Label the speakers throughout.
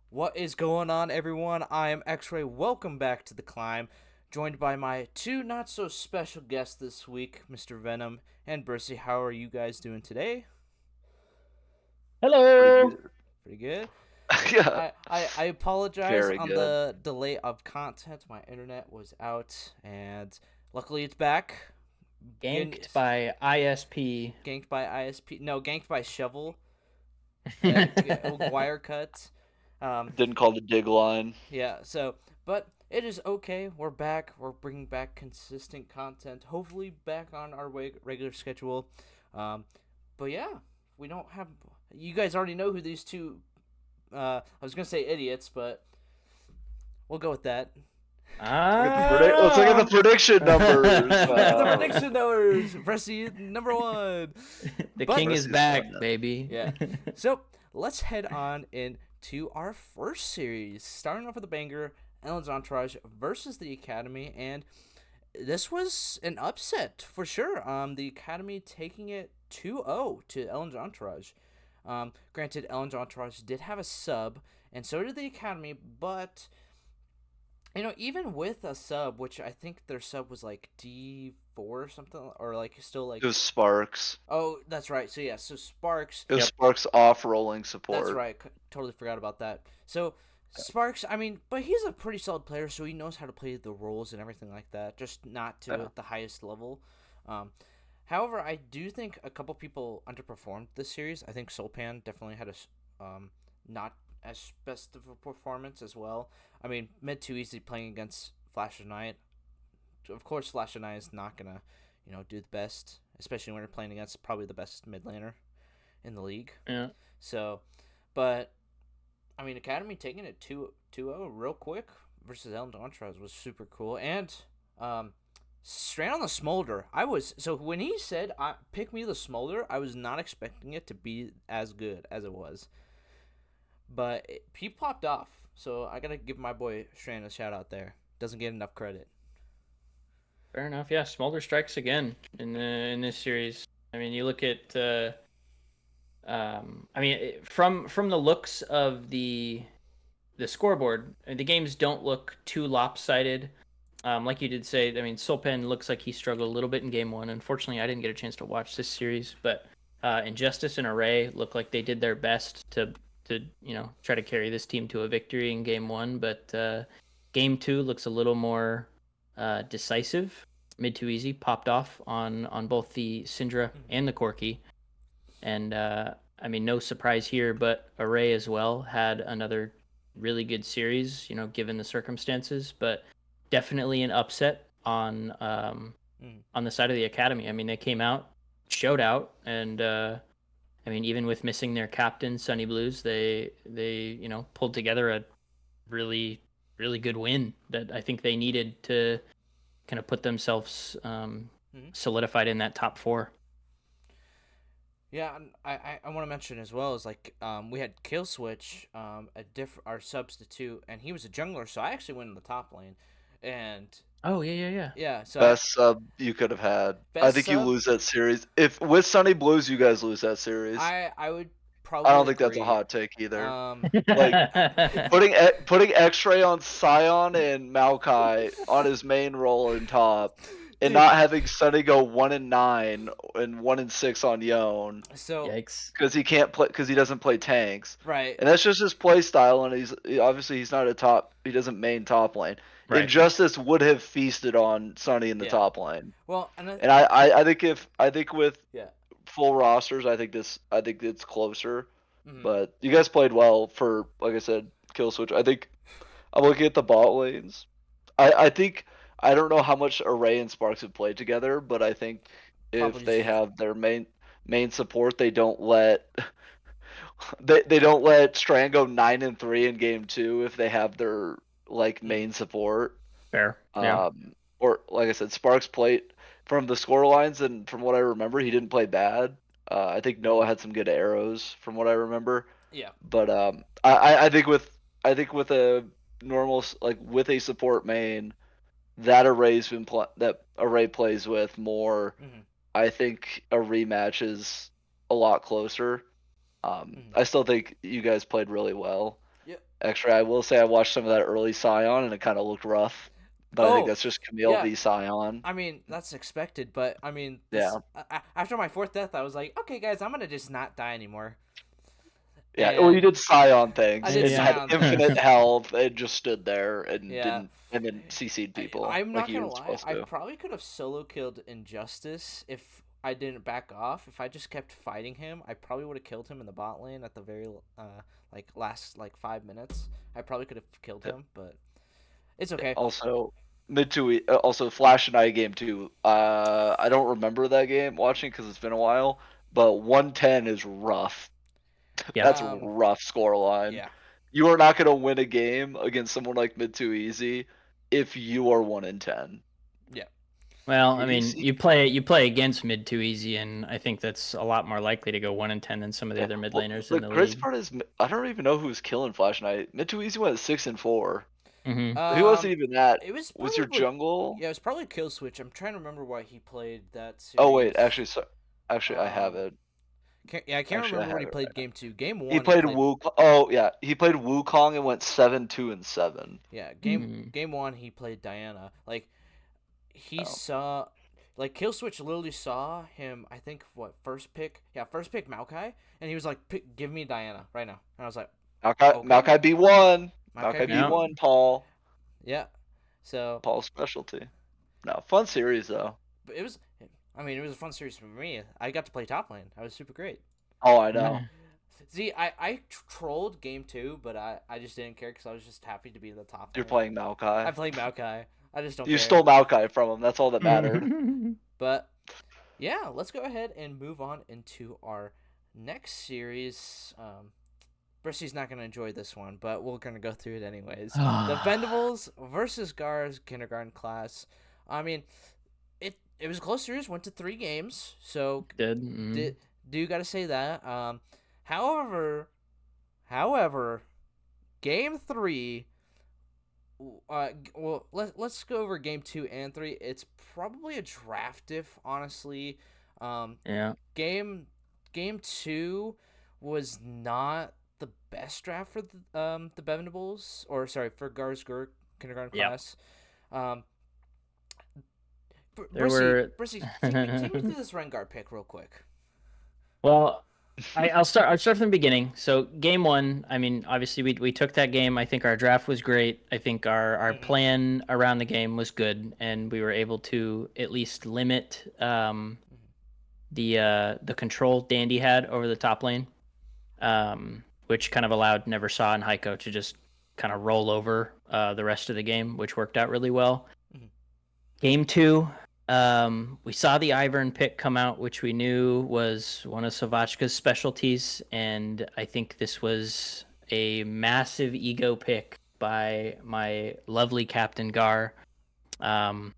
Speaker 1: What is going on, everyone? I am X-Ray. Welcome back to The Climb, joined by my two not-so-special guests this week, Mr. Venom and Bercy. How are you guys doing today?
Speaker 2: Pretty
Speaker 3: Hello.
Speaker 2: good.
Speaker 1: Pretty good.
Speaker 2: Yeah,
Speaker 1: I apologize
Speaker 2: very
Speaker 1: on
Speaker 2: good.
Speaker 1: the delay of content. My internet was out, and luckily it's back. Getting
Speaker 3: Ganked by ISP.
Speaker 1: ganked by ISP. No, ganked by Shovel. Wire cut. Um,
Speaker 2: Didn't call the dig line.
Speaker 1: Yeah, but it is okay. We're back. We're bringing back consistent content. Hopefully, back on our regular schedule. Um, but yeah, we don't have. You guys already know who these two. I was gonna say idiots, but we'll go with that.
Speaker 2: Let's look at the
Speaker 3: Ah.
Speaker 2: prediction numbers.
Speaker 1: The prediction numbers. Pressy number one.
Speaker 3: The
Speaker 1: But
Speaker 3: king is
Speaker 2: Versus
Speaker 3: back,
Speaker 2: one.
Speaker 3: baby.
Speaker 1: yeah, so let's head on into our first series, starting off with a banger. Elend's Entourage versus the Academy, and this was an upset for sure. The Academy taking it 2-0 to Elend's Entourage. Granted, Elend's Entourage did have a sub, and so did the Academy, but even with a sub, which I think their sub was like D4 or something, or like still
Speaker 2: It
Speaker 1: like.
Speaker 2: was Sparks.
Speaker 1: Oh, that's right. So yeah, so Sparks.
Speaker 2: It was
Speaker 3: Yep.
Speaker 2: Sparks off rolling
Speaker 1: That's
Speaker 2: support.
Speaker 1: right. Totally forgot about that. So Sparks, I mean, but he's a pretty solid player, so he knows how to play the roles and everything like that. Just not
Speaker 2: Yeah.
Speaker 1: to the highest level. Um, However, I do think a couple people underperformed this series. I think Solpan definitely had not as best of a performance as well. I mean, mid too easy playing against Flash of Night. Of course, Flash of Night is not gonna, do the best, especially when you're playing against probably the best mid laner in the league.
Speaker 3: Yeah.
Speaker 1: So, but I mean, Academy taking it 2-0 real quick versus Elend Entourage was super cool. And straight on the Smolder, I was so when he said pick me the Smolder, I was not expecting it to be as good as it was. But he popped off, so I gotta give my boy Strand a shout out there. Doesn't get enough credit.
Speaker 3: Fair enough. Yeah, Smolder strikes again in this series. I mean, you look at from the looks of the scoreboard, the games don't look too lopsided. Like you did say, I mean, Solpen looks like he struggled a little bit in game one. Unfortunately, I didn't get a chance to watch this series, but Injustice and Array look like they did their best to try to carry this team to a victory in game one. But game two looks a little more decisive. Mid to easy popped off on both the Syndra and the Corki, and I mean, no surprise here, but Array as well had another really good series, given the circumstances, but definitely an upset on the side of the Academy. I mean, they came out, showed out, and I mean, even with missing their captain, Sunny Blues, they pulled together a really really good win that I think they needed to kind of put themselves
Speaker 1: Mm-hmm.
Speaker 3: solidified in that top four.
Speaker 1: Yeah, and I want to mention as well is like we had Kill Switch our substitute, and he was a jungler, so I actually went in the top lane, and
Speaker 3: Oh yeah.
Speaker 1: yeah, so I
Speaker 2: Best sub you could have had. I
Speaker 1: best
Speaker 2: think you
Speaker 1: sub.
Speaker 2: lose that series. If with Sunny Blues, you guys lose that series.
Speaker 1: I would
Speaker 2: I
Speaker 1: probably
Speaker 2: don't think that's a
Speaker 1: agree.
Speaker 2: hot take either.
Speaker 1: Um,
Speaker 2: Like putting X-Ray on Scion and Maokai on his main role in top, and
Speaker 1: dude.
Speaker 2: not having Sunny go 1-9 and 1-6 on Yone
Speaker 1: So
Speaker 3: Yikes.
Speaker 2: because he can't play because he doesn't play tanks,
Speaker 1: right,
Speaker 2: and that's just his play style. And obviously he's not a top. He doesn't main top lane.
Speaker 3: Right.
Speaker 2: Injustice would have feasted on Sunny in the
Speaker 1: yeah.
Speaker 2: top lane,
Speaker 1: Well, and
Speaker 2: and I think with
Speaker 1: yeah.
Speaker 2: full rosters, I think it's closer.
Speaker 1: Mm-hmm.
Speaker 2: But you guys played well for, like I said, kill switch. I think I'm looking at the bot lanes. I think I don't know how much Array and Sparks have played together, but I think if
Speaker 1: Probably
Speaker 2: they
Speaker 1: just
Speaker 2: have their main support, they don't let they don't let Strand go 9-3 in game two if they have their like
Speaker 1: mm,
Speaker 2: main support.
Speaker 3: Fair. Yeah.
Speaker 2: Or like I said, Sparks played from the score lines, and from what I remember, he didn't play bad. I think Noah had some good arrows from what I remember.
Speaker 1: yeah.
Speaker 2: But I think with a normal like with a support main that Array plays with more.
Speaker 1: Mm-hmm.
Speaker 2: I think a rematch is a lot closer.
Speaker 1: Mm-hmm.
Speaker 2: I still think you guys played really well.
Speaker 1: Yeah.
Speaker 2: Actually, I will say I watched some of that early Scion, and it kind of looked rough. But I think
Speaker 1: Oh,
Speaker 2: that's just Camille
Speaker 1: yeah.
Speaker 2: v Scion.
Speaker 1: I mean, that's expected, but I mean,
Speaker 2: Yeah.
Speaker 1: after my fourth death, I was like, okay, guys, I'm gonna just not die anymore.
Speaker 2: Yeah, well, you
Speaker 1: And
Speaker 2: did Scion
Speaker 1: I
Speaker 2: things
Speaker 1: did
Speaker 2: and had
Speaker 1: Scion
Speaker 2: infinite
Speaker 1: things.
Speaker 2: health and just stood there and
Speaker 1: Yeah.
Speaker 2: didn't and then CC'd people
Speaker 1: I'm
Speaker 2: like
Speaker 1: not
Speaker 2: you
Speaker 1: gonna
Speaker 2: were
Speaker 1: lie.
Speaker 2: supposed
Speaker 1: I
Speaker 2: to.
Speaker 1: probably could have solo killed Injustice if I didn't back off. If I just kept fighting him, I probably would have killed him in the bot lane at the very last 5 minutes. I probably could have killed
Speaker 2: Yeah.
Speaker 1: him, but it's okay.
Speaker 2: Also, also Flash and I game too. I don't remember that game watching because it's been a while, but 110 is rough.
Speaker 3: Yeah.
Speaker 2: That's a rough score line.
Speaker 1: Yeah.
Speaker 2: You are not gonna win a game against someone like Mid Too Easy if you are 1 in 10.
Speaker 1: Yeah.
Speaker 3: Well, I mean,
Speaker 2: Easy.
Speaker 3: you play against mid too easy, and I think that's a lot more likely to go 1 in 10 than some of the other mid laners
Speaker 2: The
Speaker 3: in the
Speaker 2: crazy
Speaker 3: league.
Speaker 2: part is I don't even know who's killing Flash Knight. Mid Too Easy went 6-4.
Speaker 3: Mm-hmm.
Speaker 2: He wasn't even that.
Speaker 1: It was
Speaker 2: Was your
Speaker 1: probably
Speaker 2: jungle?
Speaker 1: yeah, it was probably Kill Switch. I'm trying to remember why he played that
Speaker 2: Oh wait,
Speaker 1: series.
Speaker 2: actually I have
Speaker 1: Um,
Speaker 2: it.
Speaker 1: I can't
Speaker 2: Actually, I
Speaker 1: remember what
Speaker 2: have
Speaker 1: he
Speaker 2: it
Speaker 1: played
Speaker 2: right now.
Speaker 1: game two. Game
Speaker 2: He
Speaker 1: one, he
Speaker 2: played
Speaker 1: played
Speaker 2: Wu. Oh yeah, he played Wukong and went 7-2-7.
Speaker 1: yeah.
Speaker 3: Mm.
Speaker 1: Game one, he played Diana. Like he
Speaker 2: Oh.
Speaker 1: saw, like Kill Switch literally saw him. I think what first pick? Yeah, first pick Maokai, and he was like, "Give me Diana right now." And I was like, "Okay,
Speaker 2: Maokai B1.
Speaker 1: Maokai
Speaker 2: Maokai
Speaker 3: Yeah.
Speaker 1: B1."
Speaker 2: B1. Paul.
Speaker 1: Yeah, so
Speaker 2: Paul's specialty. No, fun series though.
Speaker 1: but it was. I mean, it was a fun series for me. I got to play top lane. I was super great.
Speaker 2: Oh, I know.
Speaker 1: See, I trolled game two, but I just didn't care because I was just happy to be in the top
Speaker 2: You're
Speaker 1: lane.
Speaker 2: playing
Speaker 1: I
Speaker 2: Maokai.
Speaker 1: played Maokai. I just don't
Speaker 2: You
Speaker 1: care.
Speaker 2: stole Maokai from him. That's all that mattered.
Speaker 1: But yeah, let's go ahead and move on into our next series. Brissy's not gonna enjoy this one, but we're gonna go through it anyways. The Bendables versus Gawr's kindergarten class. I mean, it was a close series. Went to 3 games, so
Speaker 3: Did. Mm.
Speaker 1: do gotta say that. However, however, game three. Well, let's go over game two and three. It's probably a draft diff, honestly.
Speaker 3: Yeah.
Speaker 1: Game two was not the best draft for the Bevendables, or sorry, for Gawr's kindergarten
Speaker 3: Yep.
Speaker 1: class. Um,
Speaker 3: There were.
Speaker 1: Brissy, take me through this Rengar pick real quick.
Speaker 3: Well, I'll start from the beginning. So game one, I mean, obviously we took that game. I think our draft was great. I think our plan around the game was good, and we were able to at least limit the control Dandy had over the top lane, which kind of allowed Neversaw and Heiko to just kind of roll over the rest of the game, which worked out really well.
Speaker 1: Mm-hmm.
Speaker 3: Game two, we saw the Ivern pick come out, which we knew was one of Savachka's specialties, and I think this was a massive ego pick by my lovely Captain Gawr. I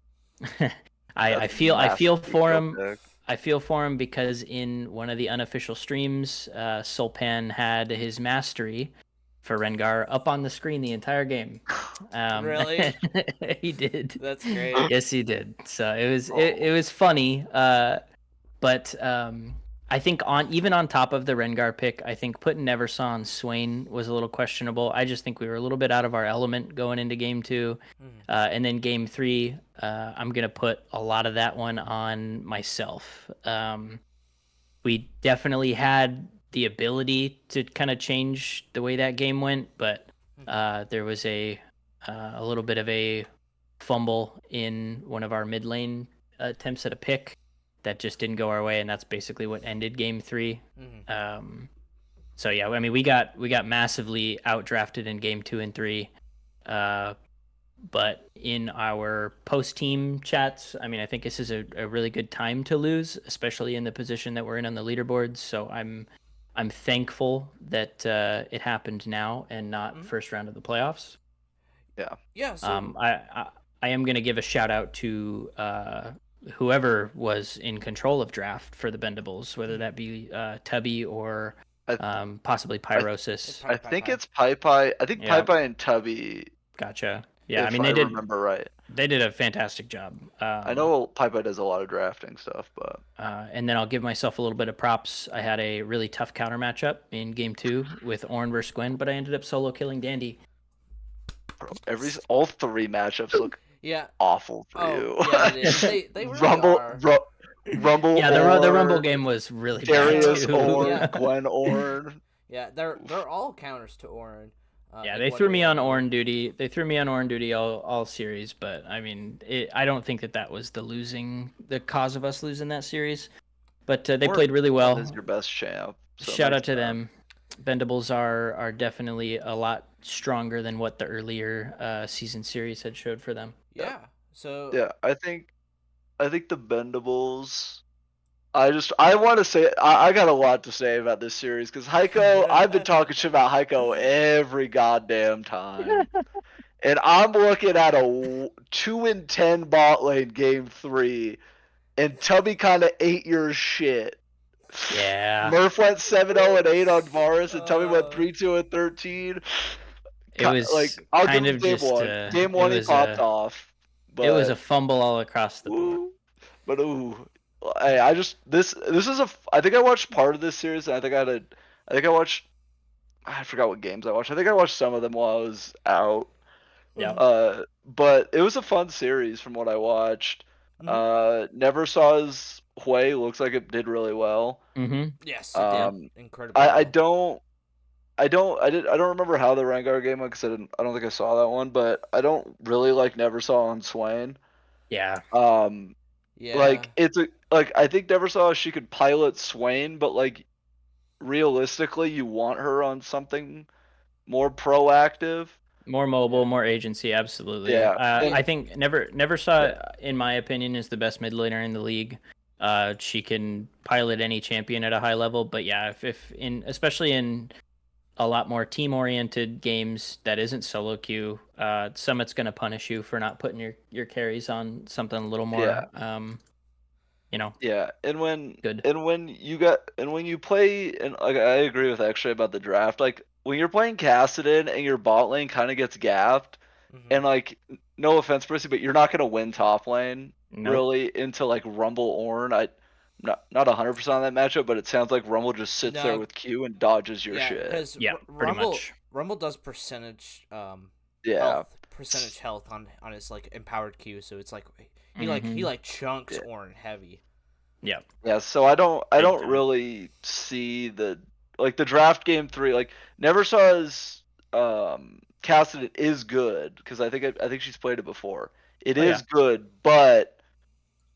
Speaker 3: feel for him.
Speaker 2: Pick.
Speaker 3: I feel for him because in one of the unofficial streams, Sulpan had his mastery for Rengar up on the screen the entire game.
Speaker 1: Really?
Speaker 3: He did.
Speaker 1: That's great.
Speaker 3: Yes, he did. So it was funny. But I think even on top of the Rengar pick, I think putting Neversaw on Swain was a little questionable. I just think we were a little bit out of our element going into game two. And then game three, I'm going to put a lot of that one on myself. We definitely had the ability to kind of change the way that game went, but there was a little bit of a fumble in one of our mid lane attempts at a pick that just didn't go our way, and that's basically what ended game three. So yeah, I mean we got massively outdrafted in game 2 and 3. But in our post-team chats, I mean, I think this is a really good time to lose, especially in the position that we're in on the leaderboards. So I'm thankful that it happened now and not first round of the playoffs.
Speaker 2: Yeah.
Speaker 1: Yeah. So...
Speaker 3: I am going to give a shout out to whoever was in control of draft for the Bendables, whether that be Tubby or possibly Pyrosis.
Speaker 2: I think it's Pai. I think
Speaker 3: Yeah.
Speaker 2: Pai and Tubby.
Speaker 3: Gotcha. Yeah,
Speaker 2: I mean, I remember right.
Speaker 3: They did a fantastic job.
Speaker 2: I know Pipa does a lot of drafting stuff, but
Speaker 3: And then I'll give myself a little bit of props. I had a really tough counter matchup in game 2 with Ornn versus Gwen, but I ended up solo killing Dandy.
Speaker 2: bro, all 3 matchups look
Speaker 1: Yeah.
Speaker 2: awful for
Speaker 1: Oh,
Speaker 2: you.
Speaker 1: yeah, they really are.
Speaker 2: Rumble.
Speaker 3: Yeah, the Rumble game was really
Speaker 2: Darius
Speaker 3: bad too.
Speaker 2: Ornn,
Speaker 1: Yeah.
Speaker 2: Gwen Ornn.
Speaker 1: Yeah, they're all counters to Ornn.
Speaker 3: Yeah,
Speaker 1: in
Speaker 3: they
Speaker 1: one
Speaker 3: threw
Speaker 1: way
Speaker 3: me
Speaker 1: or
Speaker 3: on
Speaker 1: another.
Speaker 3: Ornn duty. They threw me on Ornn duty all series, but I mean, I don't think that was the cause of us losing that series. But they played really
Speaker 2: Ornn
Speaker 3: well.
Speaker 2: is your best champ. So
Speaker 3: Shout out to them. Bendables are definitely a lot stronger than what the earlier season series had showed for them.
Speaker 1: Yeah. So
Speaker 2: Yeah, I think the Bendables. I want to say I got a lot to say about this series because Heiko. I've been talking shit about Heiko every goddamn time, and I'm looking at a 2-10 bot lane game 3, and Tubby kind of ate your shit.
Speaker 3: Yeah.
Speaker 2: Murph went 7-0-8 on Varus, and Tubby went 3-2-13.
Speaker 3: It was
Speaker 2: Like I'll give
Speaker 3: kind
Speaker 2: him
Speaker 3: of
Speaker 2: game
Speaker 3: just
Speaker 2: 1. Game 1
Speaker 3: it
Speaker 2: he
Speaker 3: was
Speaker 2: popped off. But
Speaker 3: it was a fumble all across the board.
Speaker 2: But hey, this is I think I watched part of this series, and I think I watched, I forgot what games I watched. I think I watched some of them while I was out.
Speaker 3: Yeah.
Speaker 2: But it was a fun series from what I watched. Never saw his Hui. Looks like it did really well.
Speaker 3: Mm-hmm.
Speaker 1: yes, it did incredibly
Speaker 2: I
Speaker 1: well.
Speaker 2: I don't remember how the Rengar game went because I don't think I saw that one, but I don't really like Neversaw on Swain.
Speaker 3: Yeah.
Speaker 1: Yeah.
Speaker 2: Like I think Neversaw she could pilot Swain, but like realistically you want her on something more proactive.
Speaker 3: More mobile, more agency, absolutely.
Speaker 2: Yeah.
Speaker 3: I think never saw, in my opinion, is the best mid laner in the league. She can pilot any champion at a high level, but yeah, if in especially in a lot more team oriented games that isn't solo queue, Summit's gonna punish you for not putting your carries on something a little more
Speaker 2: Yeah, and when
Speaker 3: good.
Speaker 2: when you play, and like I agree with actually about the draft. Like when you're playing Kassadin and your bot lane kind of gets gapped, and like no offense, Percy, but you're not gonna win top lane really into like Rumble Ornn. I'm not 100% on that matchup, but it sounds like Rumble just sits there with Q and dodges your shit.
Speaker 1: Because
Speaker 3: pretty much.
Speaker 1: Rumble does percentage
Speaker 2: Yeah.
Speaker 1: health on his like empowered Q, so it's like he like chunks Ornn heavy.
Speaker 3: Yeah.
Speaker 2: Yeah, so I don't
Speaker 3: time.
Speaker 2: really see the draft game 3. Like never saw his Cassidy is good because I think she's played it before. It is good, but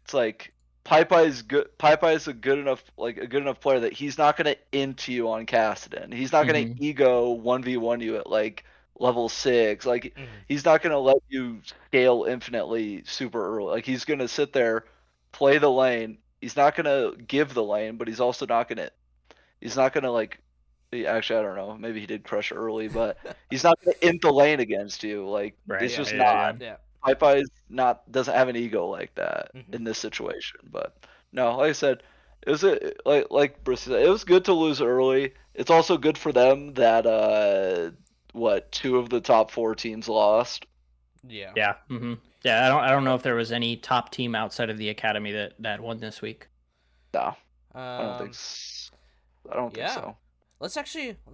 Speaker 2: it's like Pai is good. Pai is a good enough player that he's not gonna into you on Cassidy. He's not gonna ego 1v1 you at like level 6. Like he's not gonna let you scale infinitely super early. Like he's gonna sit there, play the lane. He's not gonna give the lane, but he's also not gonna. He's not gonna like. Actually, I don't know. Maybe he did crush early, but he's not gonna int the lane against you. Like it's just not.
Speaker 1: Yeah.
Speaker 2: Pai is not doesn't have an ego like that in this situation. But no, like I said, it was like Bruce said, it was good to lose early. It's also good for them that 2 of the top 4 teams lost.
Speaker 1: Yeah.
Speaker 3: Yeah. Yeah. I don't know if there was any top team outside of the academy that won this week.
Speaker 2: No, I don't think. I don't think so.
Speaker 1: Let's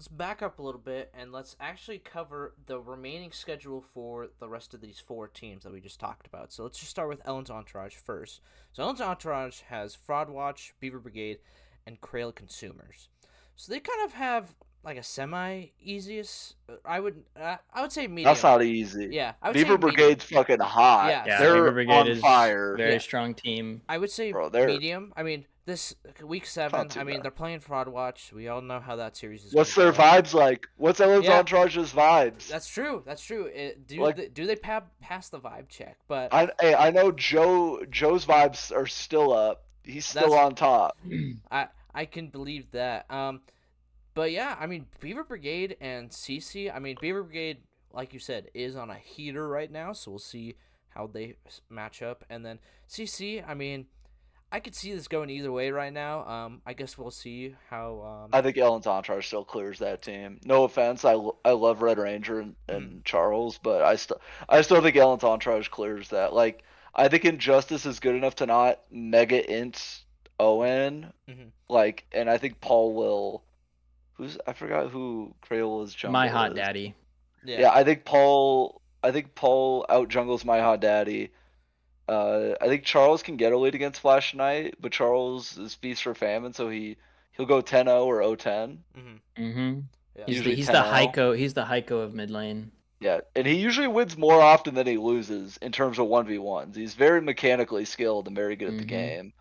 Speaker 1: back up a little bit and let's actually cover the remaining schedule for the rest of these 4 teams that we just talked about. So let's just start with Elend's Entourage first. So Elend's Entourage has Fraud Watch, Beaver Brigade, and Crayola Consumers. So they kind of have like a semi-easiest. I would say medium.
Speaker 2: That's not easy.
Speaker 1: Yeah, I would
Speaker 2: Beaver
Speaker 1: say
Speaker 2: Brigade's fucking hot.
Speaker 1: Yeah,
Speaker 2: they're
Speaker 3: Beaver Brigade
Speaker 2: on
Speaker 3: is
Speaker 2: fire.
Speaker 3: Very strong team.
Speaker 1: I would say medium. I mean, this week 7. I mean, they're playing Fraud Watch. We all know how that series is.
Speaker 2: What's their vibes like? What's Elend's Entourage's vibes?
Speaker 1: That's true. Do they pass the vibe check? But
Speaker 2: I know Joe's vibes are still up. He's still on top.
Speaker 1: I can believe that. But yeah, I mean, Beaver Brigade and CC. I mean, Beaver Brigade, like you said, is on a heater right now, so we'll see how they match up. And then CC, I mean, I could see this going either way right now. I guess we'll see how.
Speaker 2: I think Elend's Entourage still clears that team. No offense, I love Red Ranger and Charles, but I still think Elend's Entourage clears that. Like I think Injustice is good enough to not mega int Owen. Like, and I think Paul will. I forgot who Crayola's jungle
Speaker 3: My Hot
Speaker 2: is.
Speaker 3: Daddy.
Speaker 2: Yeah, I think Paul out jungles My Hot Daddy. I think Charles can get a lead against Flash Knight, but Charles is feast for famine, so he'll go 10-0 or 0-10.
Speaker 1: Yeah.
Speaker 3: He's
Speaker 2: Usually
Speaker 3: the
Speaker 2: 10-0.
Speaker 3: Heiko of mid lane.
Speaker 2: Yeah, and he usually wins more often than he loses in terms of 1v1s. He's very mechanically skilled and very good at the game.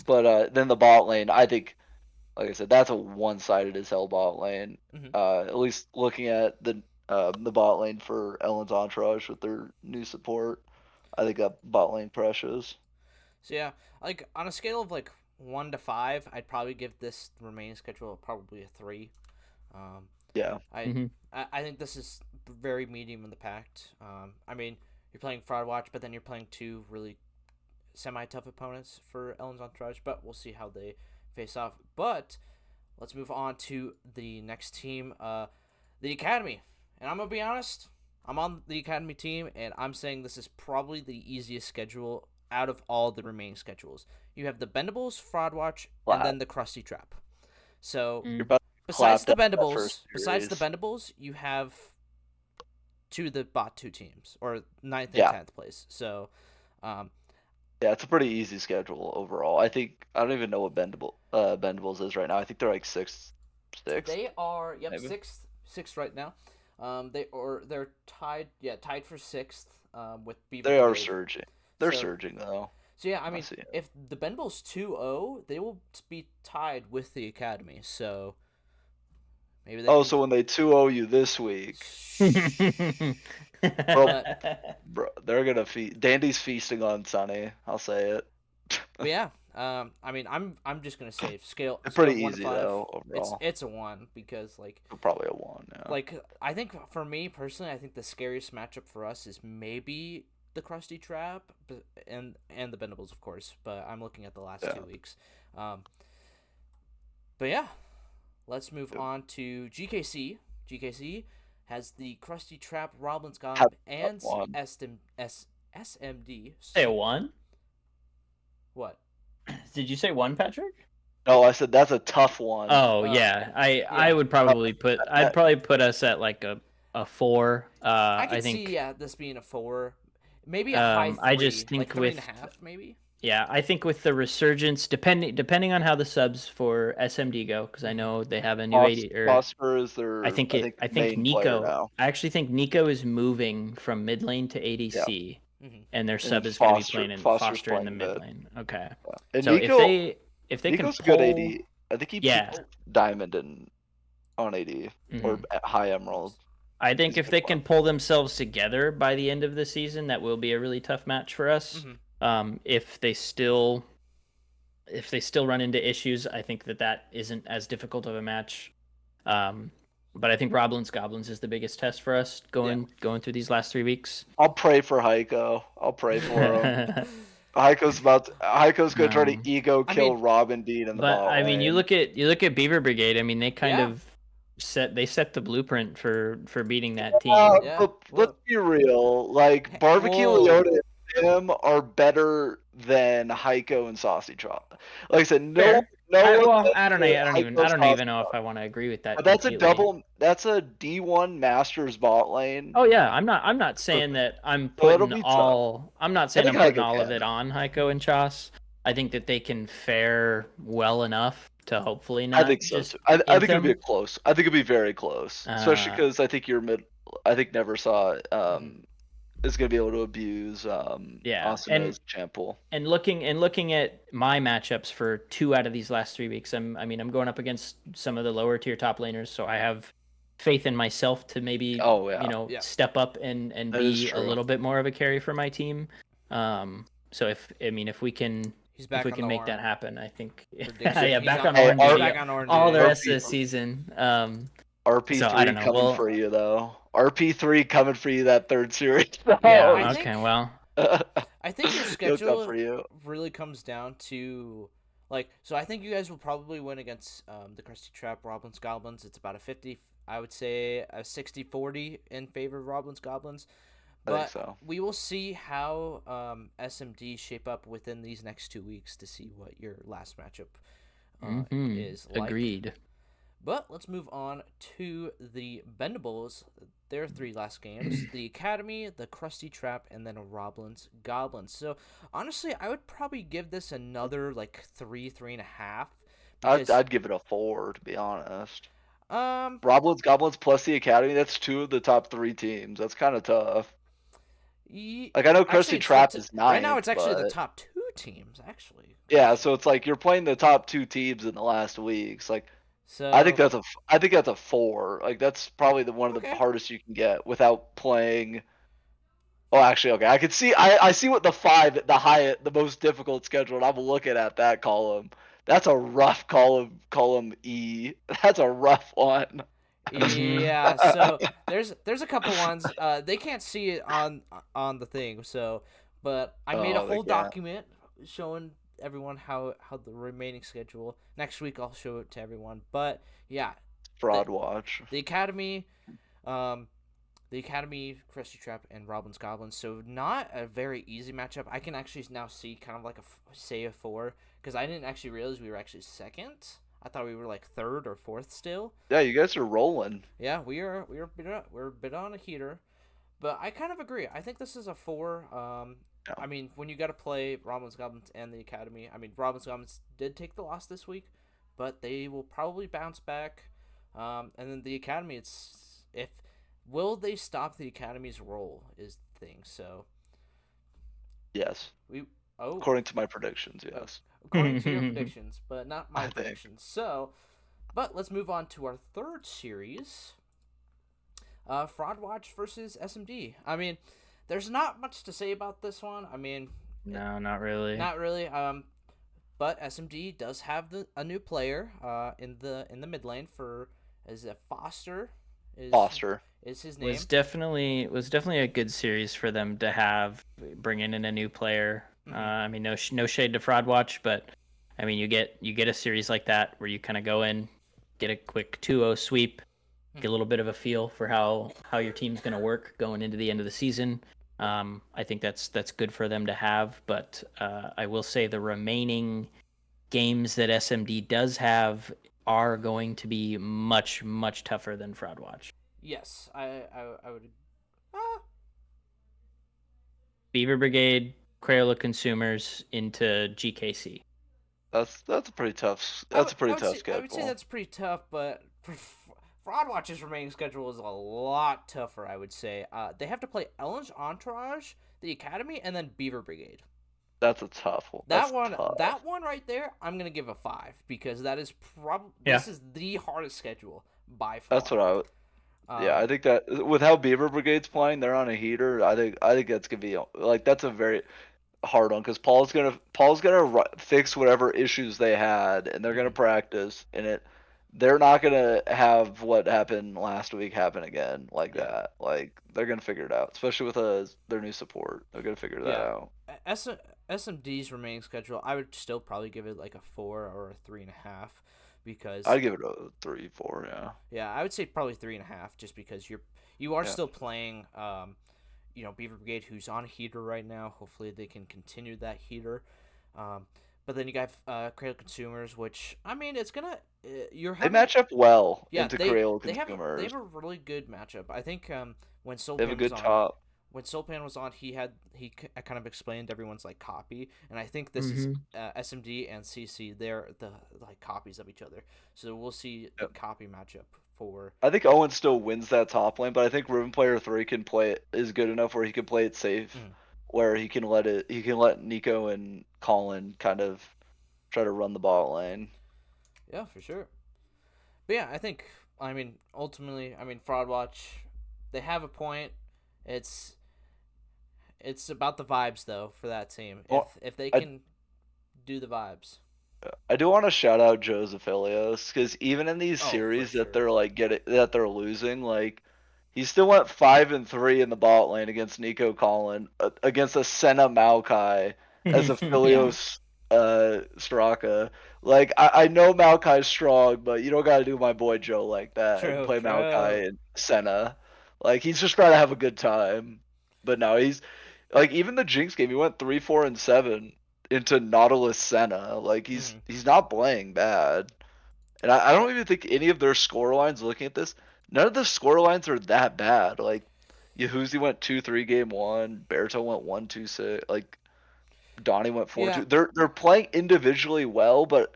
Speaker 2: But then the bot lane, I think, like I said, that's a one-sided as hell bot lane. At least looking at the bot lane for Elend's Entourage with their new support, I think that bot lane precious.
Speaker 1: So yeah, like on a scale of like 1 to 5, I'd probably give this remaining schedule probably a 3.
Speaker 2: Yeah.
Speaker 1: I think this is very medium in the pack. I mean, you're playing Fraud Watch, but then you're playing 2 really semi-tough opponents for Elend's Entourage, but we'll see how they face off. But let's move on to the next team, the Academy. And I'm going to be honest, I'm on the Academy team, and I'm saying this is probably the easiest schedule out of all the remaining schedules. You have the Bendables, Fraud Watch, and then the Krusty Trap. So besides the Bendables, you have 2 of the bot 2 teams, or 9th and 10th place. So
Speaker 2: yeah, it's a pretty easy schedule overall. I don't even know what Bendables is right now. I think they're like 6th.
Speaker 1: They are sixth right now. They're tied for 6th with Beaver.
Speaker 2: They are surging. They're surging though.
Speaker 1: So yeah, I mean, if the Bendables 2-0, they will be tied with the Academy. So maybe they
Speaker 2: so when they 2-0 you this week, bro, they're gonna feast. Dandy's feasting on Sunny. I'll say it.
Speaker 1: But yeah, I mean, I'm just gonna say scale.
Speaker 2: It's pretty
Speaker 1: 1 to
Speaker 2: easy
Speaker 1: 5,
Speaker 2: though overall.
Speaker 1: It's a 1 because like
Speaker 2: probably a 1. Yeah.
Speaker 1: Like I think for me personally, I think the scariest matchup for us is maybe the Krusty Trap, and the Bendables, of course. But I'm looking at the last 2 weeks. But yeah, let's move on to GKC. GKC has the Krusty Trap, Roblins, Gawr, and SMD.
Speaker 3: Say a 1?
Speaker 1: What?
Speaker 3: Did you say 1, Patrick?
Speaker 2: No, I said that's a tough one.
Speaker 3: Oh yeah, I would probably put us at like a 4.
Speaker 1: I think see this being a 4. Maybe a high 3.
Speaker 3: I just think
Speaker 1: like 3.5 maybe.
Speaker 3: Yeah, I think with the resurgence, depending on how the subs for SMD go, because I know they have a new 80.
Speaker 2: Phosphor is their.
Speaker 3: I think Nico. I actually think Nico is moving from mid lane to ADC, and their sub is going to be playing in Foster in the mid lane. Okay.
Speaker 2: And
Speaker 3: so
Speaker 2: Nico,
Speaker 3: if they
Speaker 2: Nico's
Speaker 3: can pull,
Speaker 2: good AD. I think he beats Diamond on AD or at High Emerald.
Speaker 3: I think if they can pull themselves together by the end of the season, that will be a really tough match for us. If they still run into issues, I think that isn't as difficult of a match. But I think Roblins Goblins is the biggest test for us going through these last 3 weeks.
Speaker 2: I'll pray for Heiko. I'll pray for him. Heiko's gonna try to ego kill Robin Dean in the ball.
Speaker 3: But I mean, you look at Beaver Brigade. I mean, they kind of set the blueprint for beating that team.
Speaker 2: Let's be real. Like Barbecue Leota and him are better than Heiko and Saucy Chop. Like I said,
Speaker 3: I don't even know if I want to agree with that.
Speaker 2: But that's a D1 Masters bot lane.
Speaker 3: Oh yeah, I'm not saying that I'm putting all of it on Heiko and Chas. I think that they can fare well enough to hopefully not.
Speaker 2: I think so too. I think it'll be close. I think it'll be very close, especially because I think Never Saw is going to be able to abuse Asamoah's Champool.
Speaker 3: And looking at my matchups for 2 out of these last 3 weeks, I'm going up against some of the lower tier top laners, so I have faith in myself to maybe step up and be a little bit more of a carry for my team. So if we can make that happen, I think back on Orange all the rest of the season.
Speaker 2: RP3 coming for you though. RP3 coming for you that 3rd series.
Speaker 3: Yeah. Okay. Well,
Speaker 1: I think your
Speaker 2: No cup
Speaker 1: schedule
Speaker 2: for you.
Speaker 1: really comes down to like. So I think you guys will probably win against the Krusty Trap, Roblins, Goblins. It's about a 50. I would say a 60-40 in favor of Roblins, Goblins.
Speaker 2: I think
Speaker 1: But
Speaker 2: so.
Speaker 1: we will see how SMD shape up within these next 2 weeks to see what your last matchup is like.
Speaker 3: Agreed.
Speaker 1: But let's move on to the Bendables. Their three last games: the Academy, the Krusty Trap, and then a Roblins Goblins. So honestly, I would probably give this another like 3.5. Because
Speaker 2: I'd give it a 4 to be honest.
Speaker 1: um
Speaker 2: Roblins, Goblins plus the Academy. That's 2 of the top 3 teams. That's kind of tough. Like I know
Speaker 1: actually
Speaker 2: Krusty
Speaker 1: it's
Speaker 2: Trap is
Speaker 1: right now
Speaker 2: ninth,
Speaker 1: it's actually the
Speaker 2: but
Speaker 1: top two teams actually.
Speaker 2: yeah. So it's like you're playing the top 2 teams in the last weeks. Like
Speaker 1: So
Speaker 2: I think that's a 4. Like that's probably the one of the
Speaker 1: okay.
Speaker 2: hardest you can get without playing. Oh, actually, okay. I can see. I see what the 5, the most difficult schedule. And I'm looking at that column. That's a rough column. Column E. That's a rough one.
Speaker 1: Yeah, so there's a couple ones. They can't see it on the thing, so but I made a
Speaker 2: Oh, they
Speaker 1: whole
Speaker 2: can't.
Speaker 1: document showing everyone how the remaining schedule. Next week I'll show it to everyone. But yeah, the
Speaker 2: Fraud watch.
Speaker 1: the academy, um, the academy, Krusty Trap, and Robin's Goblins. So not a very easy matchup. I can actually now see kind of like say a 4 because I didn't actually realize we were actually second. I thought we were like third or fourth still.
Speaker 2: Yeah, you guys are rolling.
Speaker 1: Yeah, we're a bit on a heater, but I kind of agree. I think this is a 4.
Speaker 2: Yeah.
Speaker 1: I mean, when you got to play Roblins Goblins and the Academy, I mean, Roblins Goblins did take the loss this week, but they will probably bounce back. And then the Academy, it's if will they stop the Academy's role is the thing. So
Speaker 2: Yes.
Speaker 1: we oh
Speaker 2: According to my predictions,
Speaker 1: oh,
Speaker 2: yes.
Speaker 1: according to your predictions, but not my
Speaker 2: I think.
Speaker 1: predictions. So, but let's move on to our third series. Fraud Watch versus SMD. I mean, there's not much to say about this one. I mean,
Speaker 3: No, not really.
Speaker 1: not really. But SMD does have a new player. In the mid lane for is it Foster?
Speaker 2: Foster.
Speaker 1: Is his name?
Speaker 3: Was definitely a good series for them to have, bringing in a new player.
Speaker 1: Mhm.
Speaker 3: I mean, no shade to Fraud Watch, but I mean, you get a series like that where you kind of go in, get a quick 2-0 sweep, get a little bit of a feel for how your team's going to work going into the end of the season. I think that's good for them to have, but I will say the remaining games that SMD does have are going to be much tougher than Fraud Watch.
Speaker 1: Yes, I would.
Speaker 3: Beaver Brigade, Crayola Consumers into GKC.
Speaker 2: That's a pretty tough.
Speaker 1: I
Speaker 2: That's a pretty tough
Speaker 1: I would say
Speaker 2: schedule.
Speaker 1: that's pretty tough, but Fraud Watch's remaining schedule is a lot tougher. I would say. They have to play Elend's Entourage, the Academy, and then Beaver Brigade.
Speaker 2: That's a tough one. That's tough.
Speaker 1: That one right there, I'm gonna give a 5 because that is
Speaker 3: Yeah.
Speaker 1: this is the hardest schedule by far.
Speaker 2: That's what I would. Yeah, I think that with how Beaver Brigade's playing, they're on a heater. I think that's gonna be like that's a very hard one because Paul's gonna fix whatever issues they had, and they're gonna practice in it. They're not gonna have what happened last week happen again like that. Like they're gonna figure it out, especially with their new support. They're gonna figure that out.
Speaker 1: SMD's remaining schedule, I would still probably give it like a 4 or a 3.5 because
Speaker 2: I'd give it a 3, 4. Yeah.
Speaker 1: yeah, I would say probably 3.5 just because you are
Speaker 2: Yeah.
Speaker 1: still playing Beaver Brigade who's on a heater right now. Hopefully they can continue that heater. But then you got Cradle Consumers, which I mean it's gonna
Speaker 2: They match up well
Speaker 1: yeah
Speaker 2: into
Speaker 1: they
Speaker 2: Crayola
Speaker 1: they have
Speaker 2: Consumers.
Speaker 1: a really good matchup. I think when
Speaker 2: They have a
Speaker 1: Soulpan was
Speaker 2: good
Speaker 1: on
Speaker 2: top.
Speaker 1: when Soulpan was on, he kind of explained everyone's like copy, and I think this is SMD and CC. They're the like copies of each other, so we'll see the copy matchup for.
Speaker 2: I think Owen still wins that top lane, but I think Riven Player 3 can play it is good enough where he can play it safe, where he can let Nico and Colin kind of try to run the bot lane.
Speaker 1: Yeah, for sure. But yeah, I mean ultimately, Fraud Watch, they have a point. It's about the vibes though for that team. If they can do the vibes.
Speaker 2: I do want to shout out Joseph Ilios because even in these
Speaker 1: Oh, for
Speaker 2: series that
Speaker 1: sure.
Speaker 2: they're like that they're losing, like He still went 5-3 in the bot lane against Nico Collin, against a Senna Maokai as a
Speaker 3: Yeah.
Speaker 2: Philios Straka. Like I know Maokai's strong, but you don't gotta do my boy Joe like that and
Speaker 1: True,
Speaker 2: play
Speaker 1: true.
Speaker 2: Maokai and Senna. Like he's just trying to have a good time. But no, he's like even the Jinx game, he went 3-4-7 into Nautilus Senna. Like
Speaker 1: Hmm.
Speaker 2: he's not playing bad. And I
Speaker 1: Yeah,
Speaker 2: don't even think any of their score lines, looking at this, none of the score lines are that bad. Like Yahuzi went 2-3 game one, Berto went 1-2-6, like Donnie went 4-2.
Speaker 1: yeah.
Speaker 2: They're playing individually well, but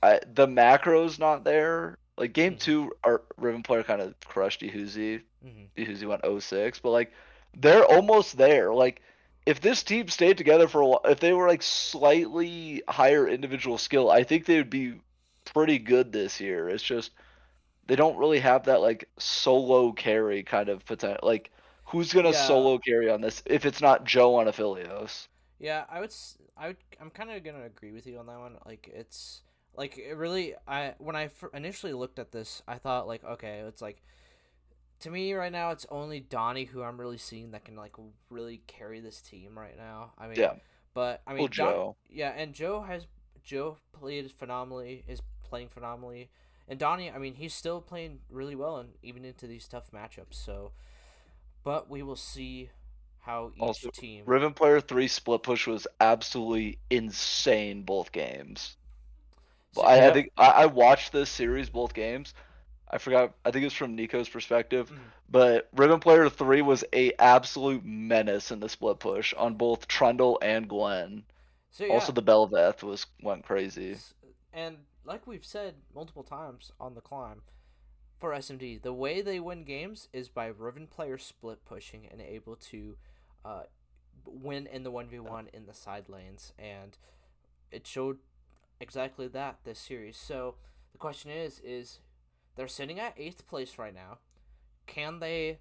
Speaker 2: the macro's not there. Like game
Speaker 1: Hmm.
Speaker 2: two, our Riven player kind of crushed Yahuzi.
Speaker 1: Hmm.
Speaker 2: Yahuzi went 0-6, but like they're almost there. Like if this team stayed together for a while, if they were like slightly higher individual skill, I think they would be pretty good this year. It's just they don't really have that like solo carry kind of potential. Like who's gonna
Speaker 1: Yeah,
Speaker 2: solo carry on this if it's not Joe on Aphelios?
Speaker 1: yeah. I'm kind of gonna agree with you on that one. Like, it's like it really. When I initially looked at this, I thought like, okay, it's like to me right now, it's only Donnie who I'm really seeing that can like really carry this team right now. I mean,
Speaker 2: Yeah,
Speaker 1: but I
Speaker 2: well
Speaker 1: mean,
Speaker 2: Joe.
Speaker 1: yeah, and Joe played phenomenally, is playing phenomenally, and Donnie, I mean, he's still playing really well and even into these tough matchups. So, but we will see how
Speaker 2: Also,
Speaker 1: each team.
Speaker 2: Riven Player 3 split push was absolutely insane both games. But
Speaker 1: So,
Speaker 2: I
Speaker 3: Yep.
Speaker 2: think I watched this series both games. I forgot. I think it's from Nico's perspective,
Speaker 1: mhm.
Speaker 2: but Ribbon Player 3 was a absolute menace in the split push on both Trundle and Gwen.
Speaker 1: So yeah,
Speaker 2: Also, the Belveth went crazy.
Speaker 1: and like we've said multiple times on the climb, for SMD, the way they win games is by Riven players split pushing and able to uh, win in the 1v1 in the side lanes. And it showed exactly that this series. So the question is they're sitting at 8th place right now. Can they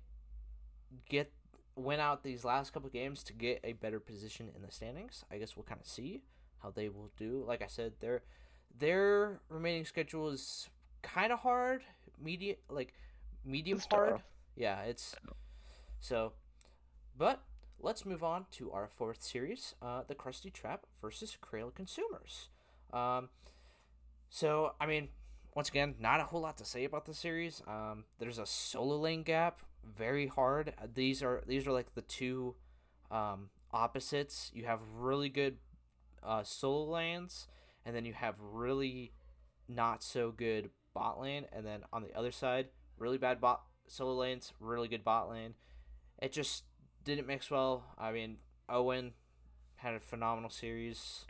Speaker 1: get win out these last couple games to get a better position in the standings? I guess we'll kind of see how they will do. Like I said, their remaining schedule is kind of hard, medium
Speaker 2: It's
Speaker 1: hard.
Speaker 2: tough.
Speaker 1: Yeah, it's so. But let's move on to our fourth series, the Krusty Trap versus Crayola Consumers. Um, so I mean, once again, not a whole lot to say about the series. There's a solo lane gap, very hard. These are like the two opposites. You have really good solo lanes, and then you have really not so good bot lane, and then on the other side, really bad bot solo lanes, really good bot lane. It just didn't mix well. I mean, Owen had a phenomenal series.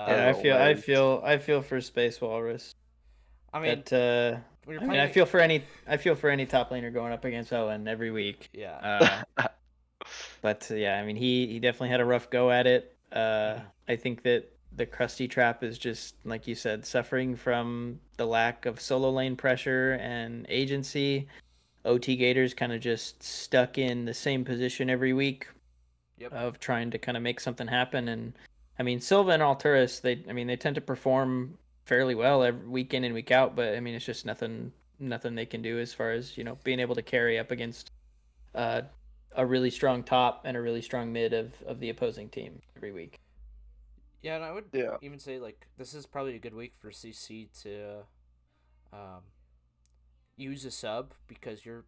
Speaker 3: Yeah,
Speaker 1: Um,
Speaker 3: I feel I
Speaker 2: Otherwise,
Speaker 3: feel I feel for Space Walrus.
Speaker 1: I mean,
Speaker 3: That
Speaker 1: when you're
Speaker 3: I mean,
Speaker 1: playing,
Speaker 3: I feel for any top laner going up against Owen every week.
Speaker 1: yeah,
Speaker 3: But yeah, I mean, he definitely had a rough go at it.
Speaker 1: mhm.
Speaker 3: I think that the Krusty Trap is just like you said, suffering from the lack of solo lane pressure and agency. OT Gators kind of just stuck in the same position every week
Speaker 1: Yep,
Speaker 3: of trying to kind of make something happen. And I mean, Silva and Alturas, they tend to perform fairly well every week in and week out, but I mean, it's just nothing they can do as far as being able to carry up against uh, a really strong top and a really strong mid of the opposing team every week.
Speaker 1: yeah, and I would
Speaker 2: yeah.
Speaker 1: even say like this is probably a good week for CC to um, use a sub because you're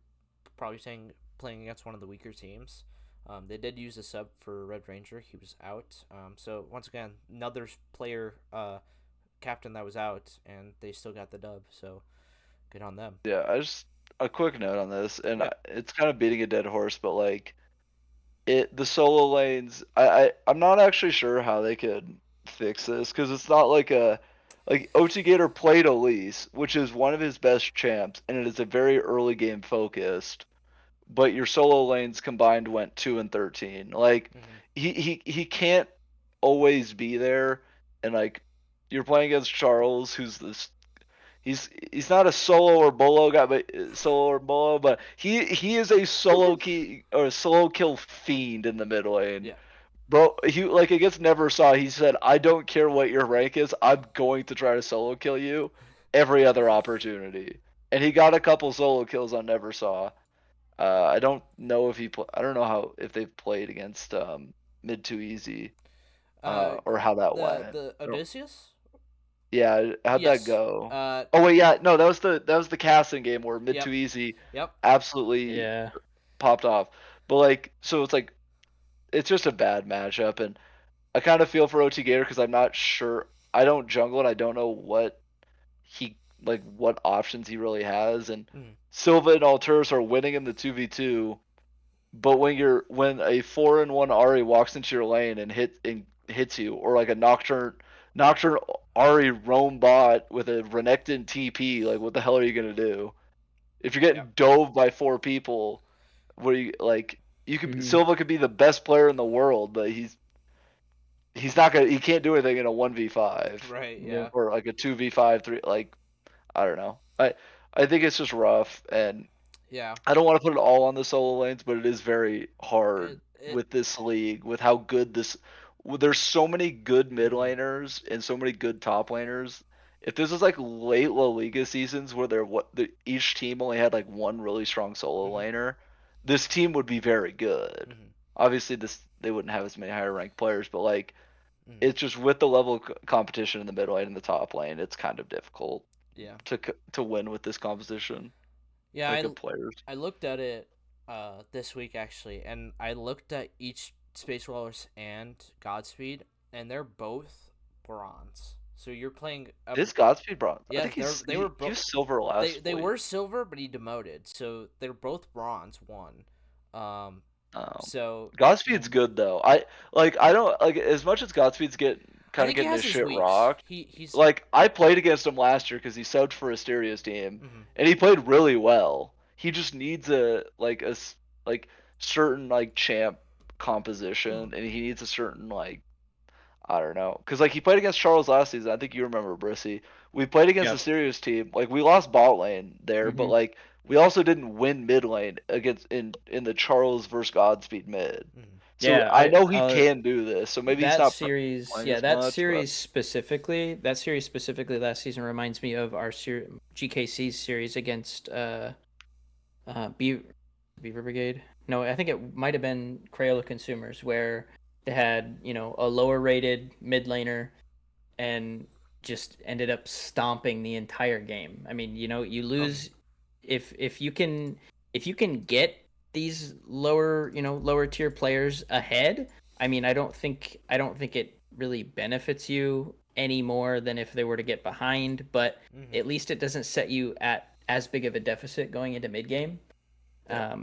Speaker 1: probably saying playing against one of the weaker teams. They did use a sub for Red Ranger. He was out. So once again, another player captain that was out, and they still got the dub. So good on them.
Speaker 2: Yeah, I just a quick note on this, and
Speaker 1: Yep.
Speaker 2: it's kind of beating a dead horse, but like the solo lanes, I'm not actually sure how they could fix this because it's not like OT Gator played Elise, which is one of his best champs, and it is a very early game focused. But your solo lanes combined went 2-13. Like
Speaker 1: Mm-hmm.
Speaker 2: he can't always be there, and like you're playing against Charles, who's this he's not a solo or bolo guy, but solo or bolo, but he is a solo key or solo kill fiend in the mid lane.
Speaker 1: Yeah.
Speaker 2: Bro, he like against Never Saw, he said, "I don't care what your rank is, I'm going to try to solo kill you every other opportunity." And he got a couple solo kills on Never Saw. I don't know if I don't know if they've played against mid too easy, or how that went.
Speaker 1: The Odysseus.
Speaker 2: Yeah, how'd that
Speaker 1: Yes.
Speaker 2: go? Oh wait, yeah, no, that was the casting game where mid too
Speaker 1: Yep.
Speaker 2: easy
Speaker 1: Yep.
Speaker 2: absolutely
Speaker 3: Yeah.
Speaker 2: popped off. But like, so it's like it's just a bad matchup, and I kind of feel for OT Gator because I'm not sure. I don't jungle, and I don't know he what options he really has. And
Speaker 1: Mm.
Speaker 2: Silva and Alturas are winning in the 2v2, but when a 4-1 Ari walks into your lane and hits you, or like a Nocturne Ari roam bot with a Renekton TP, like what the hell are you gonna do? If you're
Speaker 1: Yep.
Speaker 2: getting dove by 4 people, what do you like?
Speaker 3: Mhm.
Speaker 2: Silva could be the best player in the world, but he can't do anything in a 1v5
Speaker 1: Right.
Speaker 3: Yeah.
Speaker 1: Yeah.
Speaker 2: or like a 2v5 3. Like, I don't know. I think it's just rough, and
Speaker 1: Yeah.
Speaker 2: I don't want to put it all on the solo lanes, but it is very
Speaker 1: It.
Speaker 2: hard
Speaker 1: It.
Speaker 2: with this league, with how good there's so many good mid
Speaker 1: Mhm.
Speaker 2: laners and so many good top laners. If this was like late La Liga seasons where each team only had like one really strong solo
Speaker 1: Mhm.
Speaker 2: laner, this team would be very good.
Speaker 1: Mhm.
Speaker 2: Obviously, they wouldn't have as many higher ranked players, but like
Speaker 1: Mhm.
Speaker 2: it's just with the level of competition in the mid lane and the top lane, it's kind of difficult
Speaker 1: Yeah.
Speaker 2: to win with this composition,
Speaker 1: Yeah.
Speaker 2: like of players.
Speaker 1: I looked at it this week actually, and I looked at each Space Walrus and Godspeed, and they're both bronze. So you're playing
Speaker 2: Is Godspeed bronze? I
Speaker 1: yeah,
Speaker 2: think
Speaker 1: they were
Speaker 2: he was silver last
Speaker 1: they
Speaker 2: week.
Speaker 1: were silver, but he demoted, so they're both bronze one. Um,
Speaker 2: Um,
Speaker 1: so
Speaker 2: Godspeed's good though. I don't like as much as Godspeed's
Speaker 1: I
Speaker 2: kind of
Speaker 1: think he
Speaker 2: getting
Speaker 1: has
Speaker 2: his
Speaker 1: his
Speaker 2: shit
Speaker 1: weeks.
Speaker 2: rocked.
Speaker 1: He's
Speaker 2: Like I played against him last year because he subbed for Asteria's team,
Speaker 1: mhm.
Speaker 2: and he played really well. He just needs like certain like champ composition, and he needs a certain like I don't know, because like he played against Charles last season. I think you remember Brissy. We played against the
Speaker 3: Yep.
Speaker 2: Sirius team. Like we lost bot lane there, but
Speaker 3: Mhm.
Speaker 2: like we also didn't win mid lane against in the Charles versus Godspeed mid.
Speaker 1: Mhm.
Speaker 2: So
Speaker 3: Yeah,
Speaker 2: I know he can do this. So maybe he's
Speaker 3: that
Speaker 2: not
Speaker 3: series,
Speaker 2: playing
Speaker 3: yeah,
Speaker 2: as much, but
Speaker 3: that series specifically last season reminds me of our GKC series against Beaver, Beaver Brigade. No, I think it might have been Crayola Consumers where they had, a lower rated mid laner and just ended up stomping the entire game. I mean, you
Speaker 2: um,
Speaker 3: lose if you can get these lower tier players ahead. I mean, I don't think it really benefits you any more than if they were to get behind, but
Speaker 1: Mhm.
Speaker 3: at least it doesn't set you at as big of a deficit going into mid game.
Speaker 1: Yeah.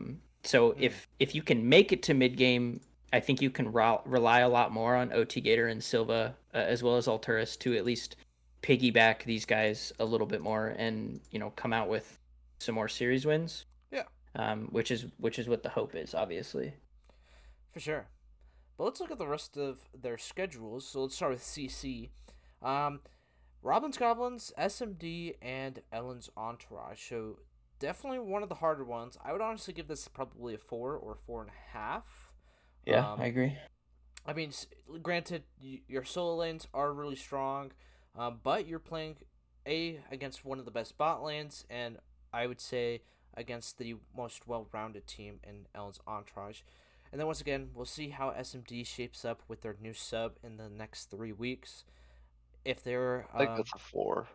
Speaker 3: So
Speaker 1: Mhm.
Speaker 3: if you can make it to mid game, I think you can rely a lot more on OT Gator and Silva, as well as Alturas, to at least piggyback these guys a little bit more and come out with some more series wins.
Speaker 1: Yeah,
Speaker 3: Which is what the hope is, obviously.
Speaker 1: for sure. But let's look at the rest of their schedules. So let's start with CC. Um, Roblins, Goblins, SMD, and Elend's Entourage. So definitely one of the harder ones. I would honestly give this probably a 4 or 4.5.
Speaker 3: Yeah, I
Speaker 1: Um,
Speaker 3: agree.
Speaker 1: I mean, granted, your solo lanes are really strong, but you're playing against one of the best bot lanes, and I would say against the most well-rounded team in Ellen's Entourage. And then once again, we'll see how SMD shapes up with their new sub in the next 3 weeks. If they're,
Speaker 2: I think that's a 4,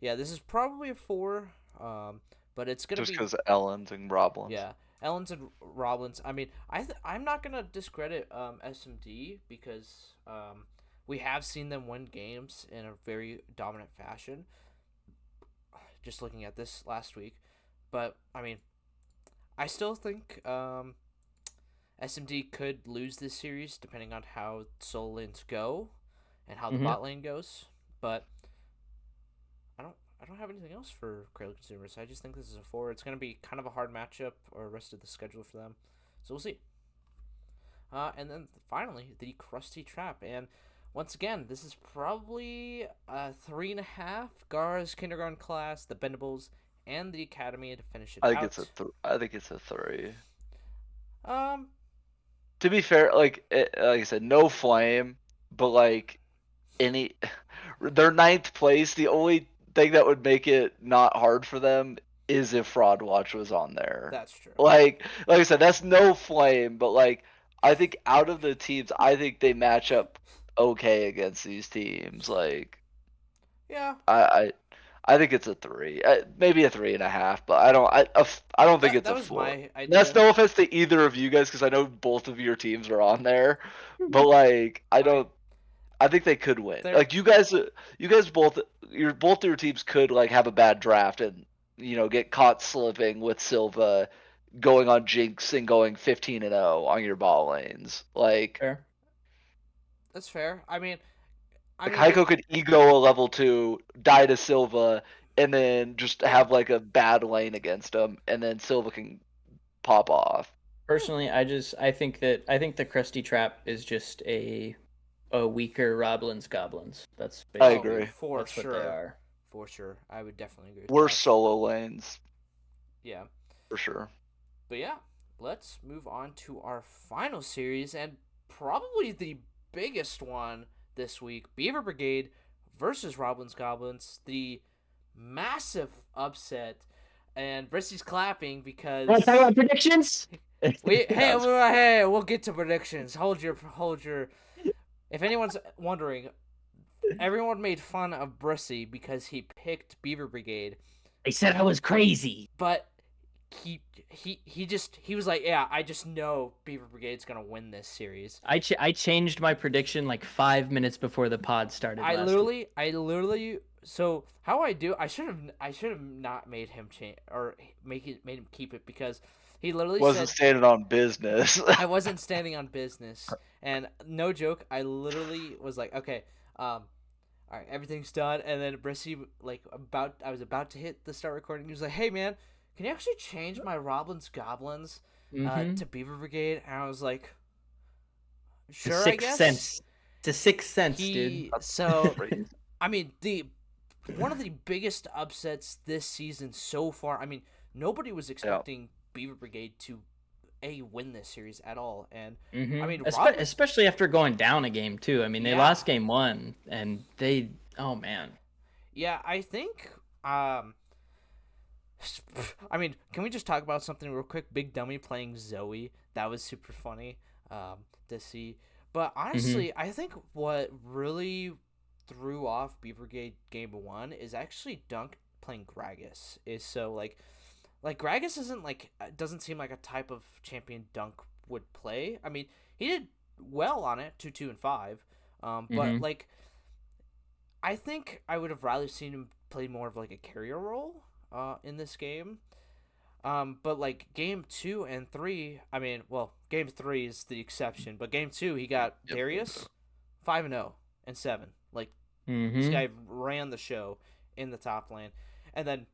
Speaker 1: yeah, this is probably a 4, but it's gonna
Speaker 2: just
Speaker 1: be,
Speaker 2: because Ellen's and Roblins.
Speaker 1: yeah, Ellen's and Roblins. I mean, I'm not gonna discredit SMD because we have seen them win games in a very dominant fashion. Just looking at this last week, but I mean, I still think SMD could lose this series depending on how solo lanes go and how the
Speaker 3: Hmm.
Speaker 1: bot lane goes. But I don't have anything else for Crayola Consumers. I just think this is a 4. It's going to be kind of a hard matchup or rest of the schedule for them. So we'll see. And then finally, the Krusty Trap. And once again, this is probably a 3.5. Gawr's kindergarten class, the Bendables, and the Academy to finish it out.
Speaker 2: I think it's a 3.
Speaker 1: Um,
Speaker 2: To be fair, like I said, no flame, but like any, their ninth place. The only thing that would make it not hard for them is if Fraud Watch was on there.
Speaker 1: That's true.
Speaker 2: Like I said, that's no flame, but like I think out of the teams, I think they match up okay against these teams. Like
Speaker 1: Yeah.
Speaker 2: I think it's a 3, maybe a 3.5, but I don't think it's
Speaker 1: That
Speaker 2: a
Speaker 1: was
Speaker 2: 4.
Speaker 1: my idea.
Speaker 2: That's no offense to either of you guys because I know both of your teams are on there, but like I think they could win. Like you guys both your teams could like have a bad draft and get caught slipping with Silva going on Jinx and going 15-0 on your ball lanes. Like
Speaker 3: Fair.
Speaker 1: That's fair. I mean,
Speaker 2: Heiko could ego a level 2, die to Silva, and then just have like a bad lane against him, and then Silva can pop off.
Speaker 3: Personally, I think the Krusty trap is just a weaker Roblins Goblins. That's
Speaker 2: I
Speaker 3: basically
Speaker 2: agree.
Speaker 1: For sure.
Speaker 3: what they are.
Speaker 1: For sure. I would definitely agree with
Speaker 2: Worse
Speaker 1: that.
Speaker 2: solo lanes.
Speaker 1: Yeah.
Speaker 2: For sure.
Speaker 1: But yeah, let's move on to our final series and probably the biggest one this week. Beaver Brigade versus Roblins Goblins. The massive upset. And Brissy's clapping because
Speaker 3: Want to talk about predictions?
Speaker 1: hey, we'll get to predictions. Hold your If anyone's wondering, everyone made fun of Brissy because he picked Beaver Brigade.
Speaker 3: They said I was crazy.
Speaker 1: But he was like, yeah, I just know Beaver Brigade's gonna win this series.
Speaker 3: I changed my prediction like 5 minutes before the pod started.
Speaker 1: I literally. So how I should have not made him change or made him keep it because he literally
Speaker 2: wasn't standing on business.
Speaker 1: I wasn't standing on business, and no joke, I literally was like, okay, all right, everything's done, and then Brissy I was about to hit the start recording. He was like, hey man, can you actually change my Roblins Goblins to Beaver Brigade? And I was like, sure, I guess.
Speaker 3: Sense. It's a sixth sense, dude.
Speaker 1: So, I mean, one of the biggest upsets this season so far. I mean, nobody was expecting Beaver Brigade to win this series at all, and I mean,
Speaker 3: especially after going down a game too. I mean, they lost game 1, and oh man.
Speaker 1: Yeah, I think. I mean, can we just talk about something real quick? Big Dummy playing Zoe. That was super funny to see. But honestly, I think what really threw off Beaver Brigade game 1 is actually Dunk playing Gragas. Is so like Gragas isn't doesn't seem like a type of champion Dunk would play. I mean, he did well on it, 2-2 and 5. But like, I think I would have rather seen him play more of like a carrier role in this game. But like game 2 and 3, I mean, well, game 3 is the exception, but game 2 he got Darius 5-0 and 7. Like this guy ran the show in the top lane, and then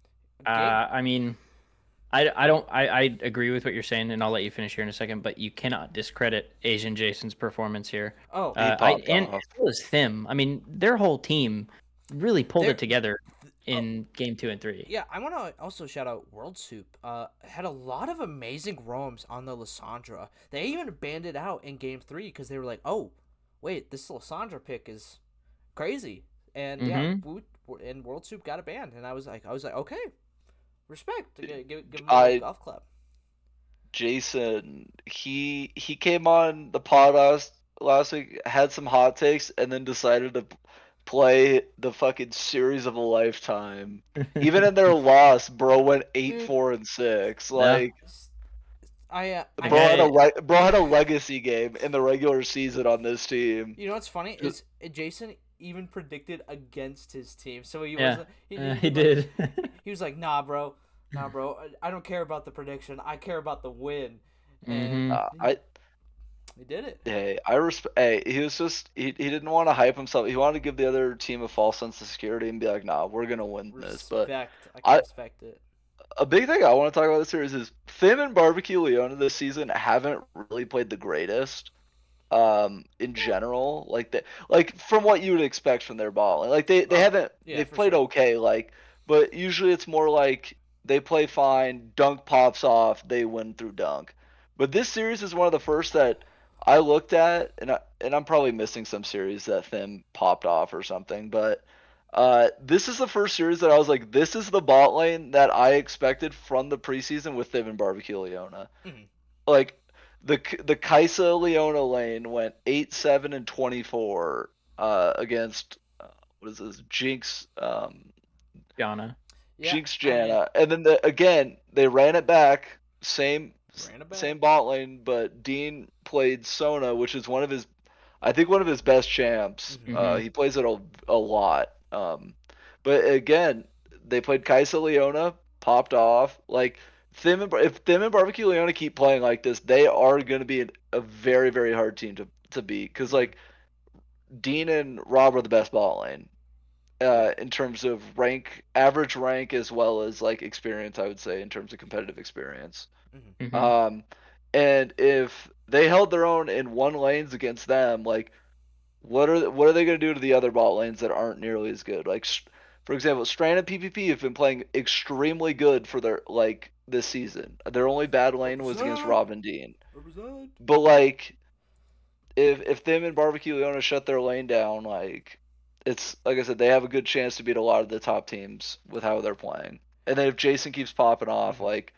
Speaker 3: I mean, I agree with what you're saying, and I'll let you finish here in a second. But you cannot discredit Asian Jason's performance here.
Speaker 1: Oh,
Speaker 3: and so was Thim. I mean, their whole team really pulled it together in game 2 and 3.
Speaker 1: Yeah, I want to also shout out World Soup. Had a lot of amazing roams on the Lissandra. They even banned it out in game 3 because they were like, "Oh, wait, this Lissandra pick is crazy." And and World Soup got it banned, and I was like, okay, respect. Give him a golf clap.
Speaker 2: Jason, he came on the pod last week, had some hot takes, and then decided to play the fucking series of a lifetime. Even in their loss, bro went 8-4 and 6. Like, bro had a legacy game in the regular season on this team.
Speaker 1: You know what's funny is Jason even predicted against his team, so he
Speaker 3: did.
Speaker 1: He was like, nah, bro, I don't care about the prediction. I care about the win. And he did it.
Speaker 2: Hey, he was just he didn't want to hype himself. He wanted to give the other team a false sense of security and be like, nah, we're gonna win this. But
Speaker 1: I can respect it.
Speaker 2: A big thing I want to talk about this series is Finn and Barbecue Leona this season haven't really played the greatest. In general, like from what you would expect from their ball, like they haven't, they've played okay, but usually it's more like they play fine, Dunk pops off, they win through Dunk. But this series is one of the first that I looked at, and I'm probably missing some series that Thim popped off or something, but This is the first series that I was like, this is the bot lane that I expected from the preseason with them and Barbecue Leona.
Speaker 1: Mm-hmm.
Speaker 2: Like the Kaisa Leona lane went 8-7 and 24 against what is this Jinx
Speaker 3: Jana.
Speaker 1: Yeah,
Speaker 2: Jinx
Speaker 1: I mean,
Speaker 2: Janna, and then again they ran it back, same
Speaker 1: ran it back.
Speaker 2: same bot lane, but Dean played Sona, which is one of his, I think one of his best champs.
Speaker 3: Mhm.
Speaker 2: He plays it a lot. But again, they played Kaisa Leona, popped off. Like if them and Barbecue Leona keep playing like this, they are going to be a very very hard team to beat. Because like Dean and Rob are the best bot lane. In terms of average rank, as well as like experience, I would say in terms of competitive experience.
Speaker 1: Mm-hmm.
Speaker 3: Mhm.
Speaker 2: And if they held their own in one lanes against them, like what are they going to do to the other bot lanes that aren't nearly as good? Like for example, Strain and PPP have been playing extremely good for their like this season. Their only bad lane was against Rob and Dean. But like if them and Barbecue Leona shut their lane down, like it's like I said, they have a good chance to beat a lot of the top teams with how they're playing. And then if Jason keeps popping off, like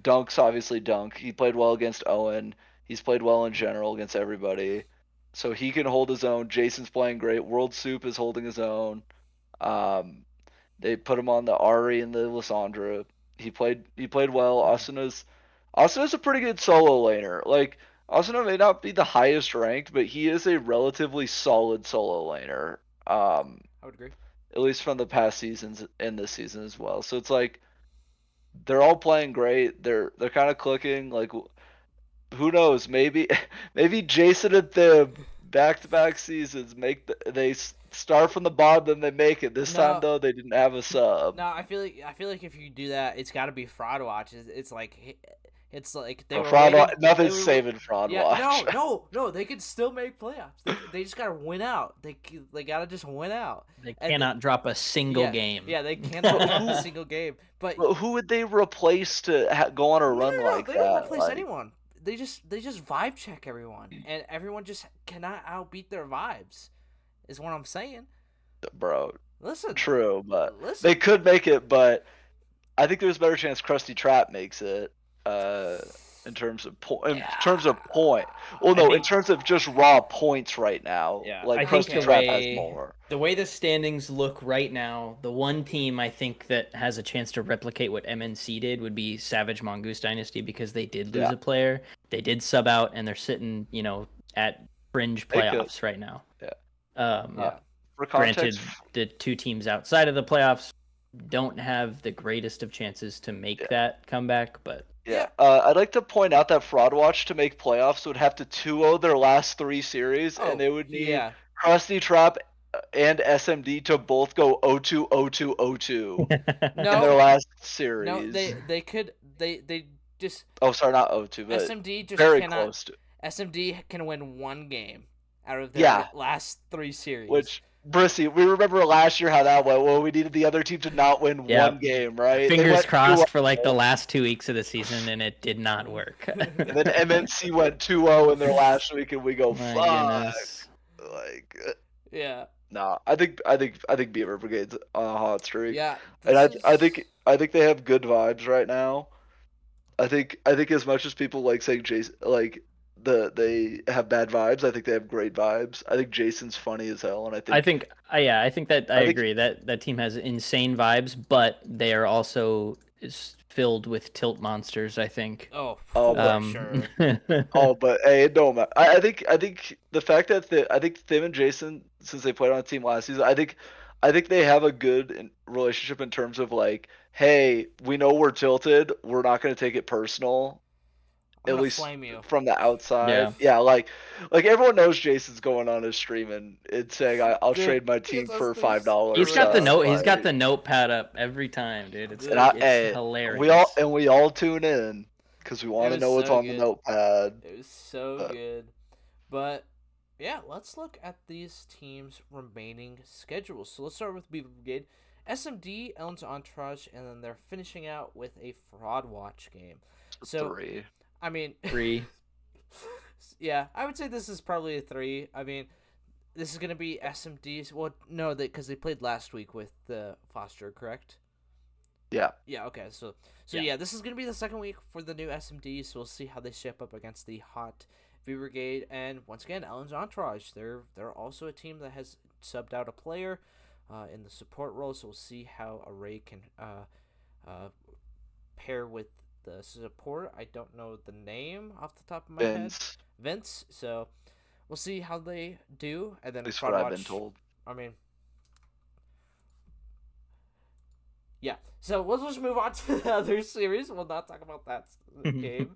Speaker 2: Dunk's obviously Dunk. He played well against Owen. He's played well in general against everybody. So he can hold his own. Jason's playing great. World Soup is holding his own. Um, they put him on the Ari and the Lissandra. He played well. Asuna's a pretty good solo laner. Like Asuna may not be the highest ranked, but he is a relatively solid solo laner.
Speaker 1: I would agree.
Speaker 2: At least from the past seasons and this season as well. So it's like they're all playing great. They're kind of clicking. Like who knows? Maybe maybe Jason and them back-to-back seasons they start from the bottom, then they make it. This time
Speaker 1: No,
Speaker 2: though, they didn't have a sub.
Speaker 1: no, I feel like if you do that, it's got to be fraud watch. It's like they
Speaker 2: Oh,
Speaker 1: were waiting.
Speaker 2: nothing's saving fraud
Speaker 1: Yeah,
Speaker 2: watch.
Speaker 1: no, they could still make playoffs. They just gotta win out. They gotta just win out.
Speaker 3: They
Speaker 1: And
Speaker 3: cannot drop a single
Speaker 1: yeah,
Speaker 3: game.
Speaker 1: Yeah, they cannot drop a single game. But
Speaker 2: But who would they replace to go on a run like
Speaker 1: they
Speaker 2: that?
Speaker 1: don't replace
Speaker 2: Like,
Speaker 1: anyone. They just vibe check everyone, and everyone just cannot outbeat their vibes. Is what I'm saying.
Speaker 2: bro,
Speaker 1: Listen,
Speaker 2: true, but
Speaker 1: listen.
Speaker 2: they could make it. But I think there's a better chance Krusty Trap makes it. In terms of point. Well, no, in terms of just raw points right now.
Speaker 1: Yeah,
Speaker 2: Like
Speaker 3: I think
Speaker 2: Krusty Trap has more.
Speaker 3: the way the standings look right now, the one team I think that has a chance to replicate what MNC did would be Savage Mongoose Dynasty, because they did lose a player, they did sub out, and they're sitting, at fringe playoffs right now.
Speaker 2: Yeah. For
Speaker 3: Granted,
Speaker 2: context,
Speaker 3: the two teams outside of the playoffs don't have the greatest of chances to make that comeback, but
Speaker 2: yeah. I'd like to point out that Fraud Watch to make playoffs would have to 2-0 their last 3 series, and they would need Krusty Trap and SMD to both go 0-2, 0-2, 0-2 in their last series.
Speaker 1: No, they could they just.
Speaker 2: Oh, sorry, not 0-2, but
Speaker 1: SMD just
Speaker 2: very
Speaker 1: cannot.
Speaker 2: close to.
Speaker 1: SMD can win one game out of their last 3 series.
Speaker 2: Which Brissy, we remember last year how that went. Well, we needed the other team to not win one game, right?
Speaker 3: Fingers crossed for like the last 2 weeks of the season, and it did not work.
Speaker 2: And then MNC went 2-0 in their last week, and we go,
Speaker 3: My
Speaker 2: fuck.
Speaker 3: goodness.
Speaker 2: Like,
Speaker 1: yeah.
Speaker 2: nah, I think Beaver Brigade's on a hot streak.
Speaker 1: Yeah.
Speaker 2: And I think they have good vibes right now. I think as much as people like saying Jason, like they have bad vibes, I think they have great vibes. I think Jason's funny as hell, and I think
Speaker 3: I agree that team has insane vibes, but they are also filled with tilt monsters, I think.
Speaker 1: Oh, for sure.
Speaker 2: Oh, but hey, it don't matter. I think the fact that I think them and Jason, since they played on a team last season, I think they have a good relationship in terms of like, hey, we know we're tilted. We're not going to take it personal. At least from the outside. Yeah, like everyone knows Jason's going on his stream and saying, "I'll trade my team for $5."
Speaker 3: He's got the note. He's got the notepad up every time, dude. It's hilarious.
Speaker 2: We all tune in because we want to know what's on the notepad.
Speaker 1: It was so good, but yeah, let's look at these teams' remaining schedules. So let's start with Beaver Brigade, SMD, Elend's Entourage, and then they're finishing out with a Fraud Watch game. So
Speaker 2: 3.
Speaker 1: I mean,
Speaker 3: 3.
Speaker 1: Yeah, I would say this is probably a 3. I mean, this is gonna be SMDs. Well, no, because they played last week with the Foster, correct?
Speaker 2: Yeah.
Speaker 1: Yeah. Okay. So
Speaker 3: Yeah.
Speaker 1: yeah, this is gonna be the second week for the new SMDs. So we'll see how they shape up against the hot Beaver Brigade, and once again, Elend's Entourage. They're also a team that has subbed out a player in the support role. So we'll see how Array can uh, pair with the support. I don't know the name off the top of my head.
Speaker 2: Vince.
Speaker 1: Vince. So we'll see how they do, and then
Speaker 2: At least
Speaker 1: Fraud
Speaker 2: what I've
Speaker 1: Watch.
Speaker 2: been told.
Speaker 1: I mean, yeah. So we'll just move on to the other series. We'll not talk about that game.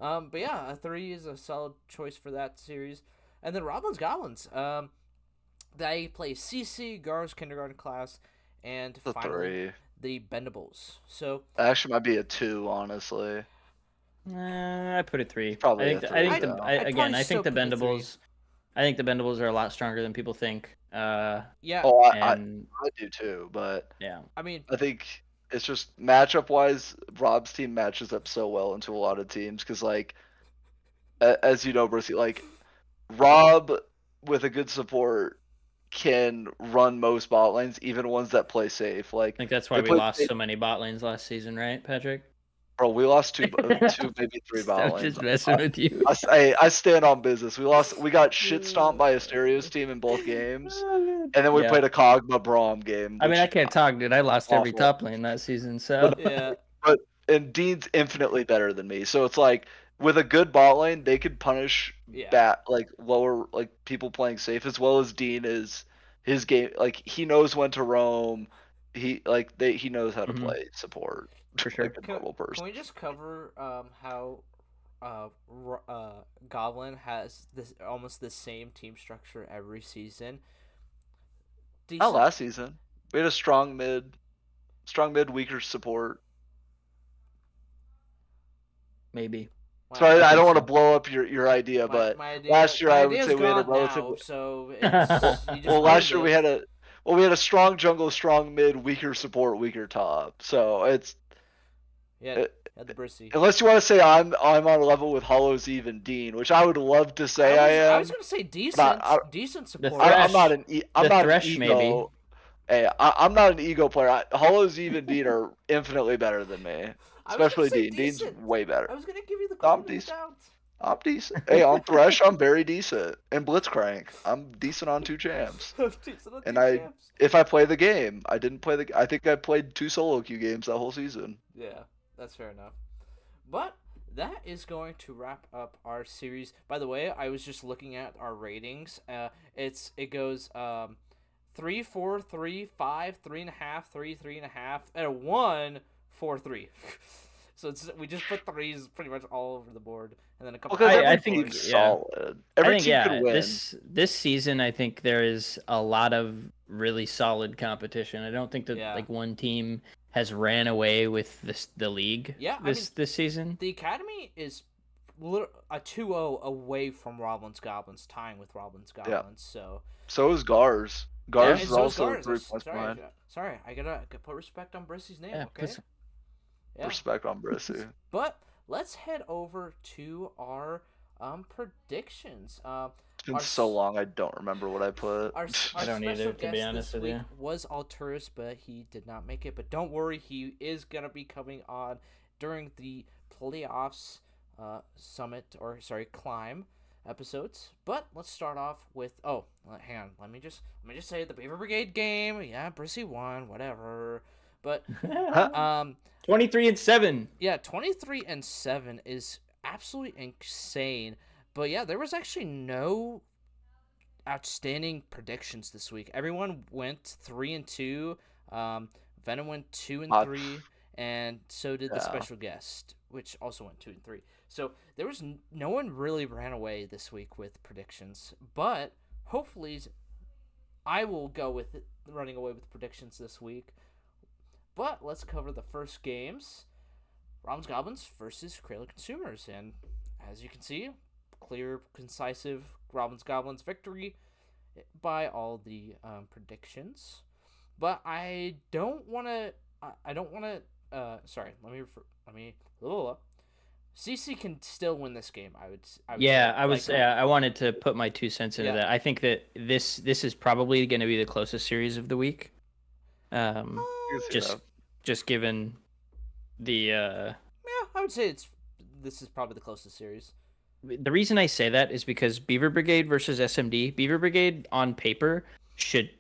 Speaker 1: But yeah, a 3 is a solid choice for that series. And then Roblins Goblins. They play CC, Gawr's kindergarten class, and
Speaker 2: The
Speaker 1: finally
Speaker 2: 3.
Speaker 1: the Bendables. So
Speaker 2: Actually, might be a 2, honestly.
Speaker 3: I put it 3.
Speaker 2: Probably
Speaker 3: I think.
Speaker 2: a
Speaker 3: I
Speaker 2: 3,
Speaker 3: think
Speaker 2: though.
Speaker 3: again.
Speaker 1: probably
Speaker 3: I
Speaker 1: still
Speaker 3: think the
Speaker 1: put it 3.
Speaker 3: Bendables. I think the Bendables are a lot stronger than people think.
Speaker 1: Yeah,
Speaker 2: Oh, I
Speaker 3: And
Speaker 2: do too, but
Speaker 3: yeah,
Speaker 1: I mean,
Speaker 2: I think it's just matchup wise, Rob's team matches up so well into a lot of teams because, like, as you know, Brucey, like Rob with a good support can run most bot lanes, even ones that play safe. Like
Speaker 3: I think that's why
Speaker 2: they
Speaker 3: we
Speaker 2: play
Speaker 3: lost
Speaker 2: safe.
Speaker 3: so many bot lanes last season, right, Patrick?
Speaker 2: Bro, we lost two, maybe 3 bot
Speaker 3: I'm
Speaker 2: lanes.
Speaker 3: just messing with you.
Speaker 2: I stand on business. We got shit stomped by Asterios team in both games, and then we
Speaker 3: Yeah.
Speaker 2: played a Kog'Maw Braum game.
Speaker 3: I mean,
Speaker 2: Which
Speaker 3: I can't talk, dude. I lost every
Speaker 2: awful.
Speaker 3: top lane that season, so
Speaker 1: yeah,
Speaker 2: And Dean's infinitely better than me. So it's like with a good bot lane, they could punish
Speaker 1: yeah.
Speaker 2: like lower like people playing safe as well as Dean is his game like he knows when to roam. He knows how to
Speaker 3: Mhm.
Speaker 2: play support
Speaker 3: For sure.
Speaker 2: like a normal
Speaker 1: Can
Speaker 2: person.
Speaker 1: we just cover how Goblin has this almost the same team structure every season?
Speaker 2: Not
Speaker 1: Decent.
Speaker 2: last season. We had a strong mid, weaker support.
Speaker 3: maybe.
Speaker 2: Sorry,
Speaker 3: I
Speaker 2: I don't
Speaker 3: think
Speaker 2: want to
Speaker 3: so.
Speaker 2: blow up your idea, but
Speaker 1: My idea.
Speaker 2: last year
Speaker 1: My
Speaker 2: I would
Speaker 1: idea's
Speaker 2: say we had a
Speaker 1: gone now.
Speaker 2: relatively
Speaker 1: So
Speaker 2: well,
Speaker 1: it's you just
Speaker 2: well last
Speaker 1: ruined
Speaker 2: year
Speaker 1: it.
Speaker 2: we had a strong jungle, strong mid, weaker support, weaker top. So it's
Speaker 1: Yeah,
Speaker 2: it,
Speaker 1: yeah, the Brissy.
Speaker 2: unless you want to say I'm on a level with Hollows Eve and Dean, which I would love to say
Speaker 1: I
Speaker 2: I
Speaker 1: was
Speaker 2: am,
Speaker 1: gonna say
Speaker 2: but
Speaker 1: decent
Speaker 3: The
Speaker 1: support.
Speaker 2: I'm not
Speaker 3: Thresh,
Speaker 2: an I'm
Speaker 3: the
Speaker 2: not an
Speaker 3: Thresh, maybe.
Speaker 2: ego. Hey, I'm not an ego player. Hollows Eve and Dean are infinitely better than me,
Speaker 1: I was gonna
Speaker 2: especially
Speaker 1: say
Speaker 2: Dean. Dean's
Speaker 1: decent.
Speaker 2: way better.
Speaker 1: I was gonna give you the
Speaker 2: I'm
Speaker 1: benefit of the
Speaker 2: decent.
Speaker 1: doubt.
Speaker 2: I'm decent. Hey, on Thresh, I'm very decent. And Blitzcrank, I'm decent on 2 champs.
Speaker 1: Decent on
Speaker 2: And
Speaker 1: two champs.
Speaker 2: if I play the game, I didn't play the. I think I played 2 solo queue games that whole season.
Speaker 1: Yeah, that's fair enough. But that is going to wrap up our series. By the way, I was just looking at our ratings. It goes 3, 4, 3, 5, 3.5, 3, 3.5, and a 1, 4, 3. So we just put threes pretty much all over the board, and then a couple.
Speaker 2: Because
Speaker 3: I
Speaker 2: every
Speaker 3: think
Speaker 2: team's
Speaker 3: yeah.
Speaker 2: solid. Every team could win.
Speaker 3: This season I think there is a lot of really solid competition. I don't think that
Speaker 1: Yeah.
Speaker 3: like one team has ran away with the league
Speaker 1: Yeah,
Speaker 3: this season.
Speaker 1: The Academy is a 2-0 away from Roblins Goblins, tying with Roblins Goblins.
Speaker 2: Yeah.
Speaker 1: So
Speaker 2: So is Gawr's. Gawr's is also 3 points behind.
Speaker 1: Sorry, I gotta put respect on Brissy's name.
Speaker 3: Yeah,
Speaker 1: Okay. Yeah.
Speaker 2: Respect on Brissy.
Speaker 1: But let's head over to our predictions.
Speaker 2: It's been so long, I don't remember what I put.
Speaker 1: Our
Speaker 3: I don't
Speaker 1: special
Speaker 3: either, to be
Speaker 1: guest
Speaker 3: honest
Speaker 1: this
Speaker 3: with
Speaker 1: week
Speaker 3: you.
Speaker 1: was Alturas, but he did not make it. But don't worry, he is gonna be coming on during the playoffs climb episodes. But let's start off with hang on, let me just say the Beaver Brigade game. Yeah, Brissy won, whatever. But
Speaker 3: 23-7.
Speaker 1: yeah, 23-7 is absolutely insane. But yeah, there was actually no outstanding predictions this week. Everyone went 3-2. Venom went 2-3, and so did the special guest, which also went 2-3. So there was no one really ran away this week with predictions. But hopefully, I will go with it, running away with predictions this week. But let's cover the first games. Roblins Goblins versus Crayola Consumers. And as you can see, clear, concise Roblins Goblins victory by all the predictions. But I don't want to. Sorry. Let me. CC can still win this game. I would
Speaker 3: Yeah,
Speaker 1: say.
Speaker 3: I was.
Speaker 1: Like,
Speaker 3: I wanted to put my 2 cents into
Speaker 1: Yeah.
Speaker 3: that. I think that this is probably going to be the closest series of the week.
Speaker 2: You can see
Speaker 3: Just
Speaker 2: that.
Speaker 3: just given the
Speaker 1: yeah, I would say this is probably the closest series.
Speaker 3: the reason I say that is because Beaver Brigade versus SMD. Beaver Brigade on paper should,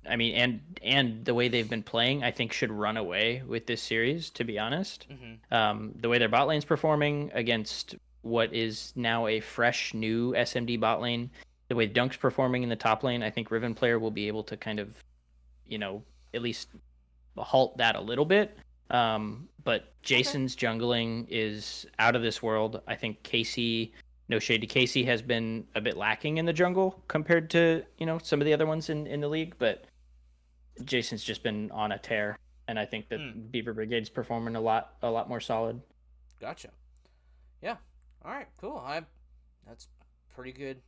Speaker 3: I mean, and the way they've been playing, I think should run away with this series. To be honest, the way their bot lane's performing against what is now a fresh new SMD bot lane, the way Dunk's performing in the top lane, I think Riven player will be able to kind of, at least halt that a little bit. But Jason's jungling is out of this world. I think Casey, no shade to Casey, has been a bit lacking in the jungle compared to some of the other ones in the league. But Jason's just been on a tear, and I think that Beaver Brigade's performing a lot more solid.
Speaker 1: Gotcha. Yeah. All right. Cool. That's pretty good.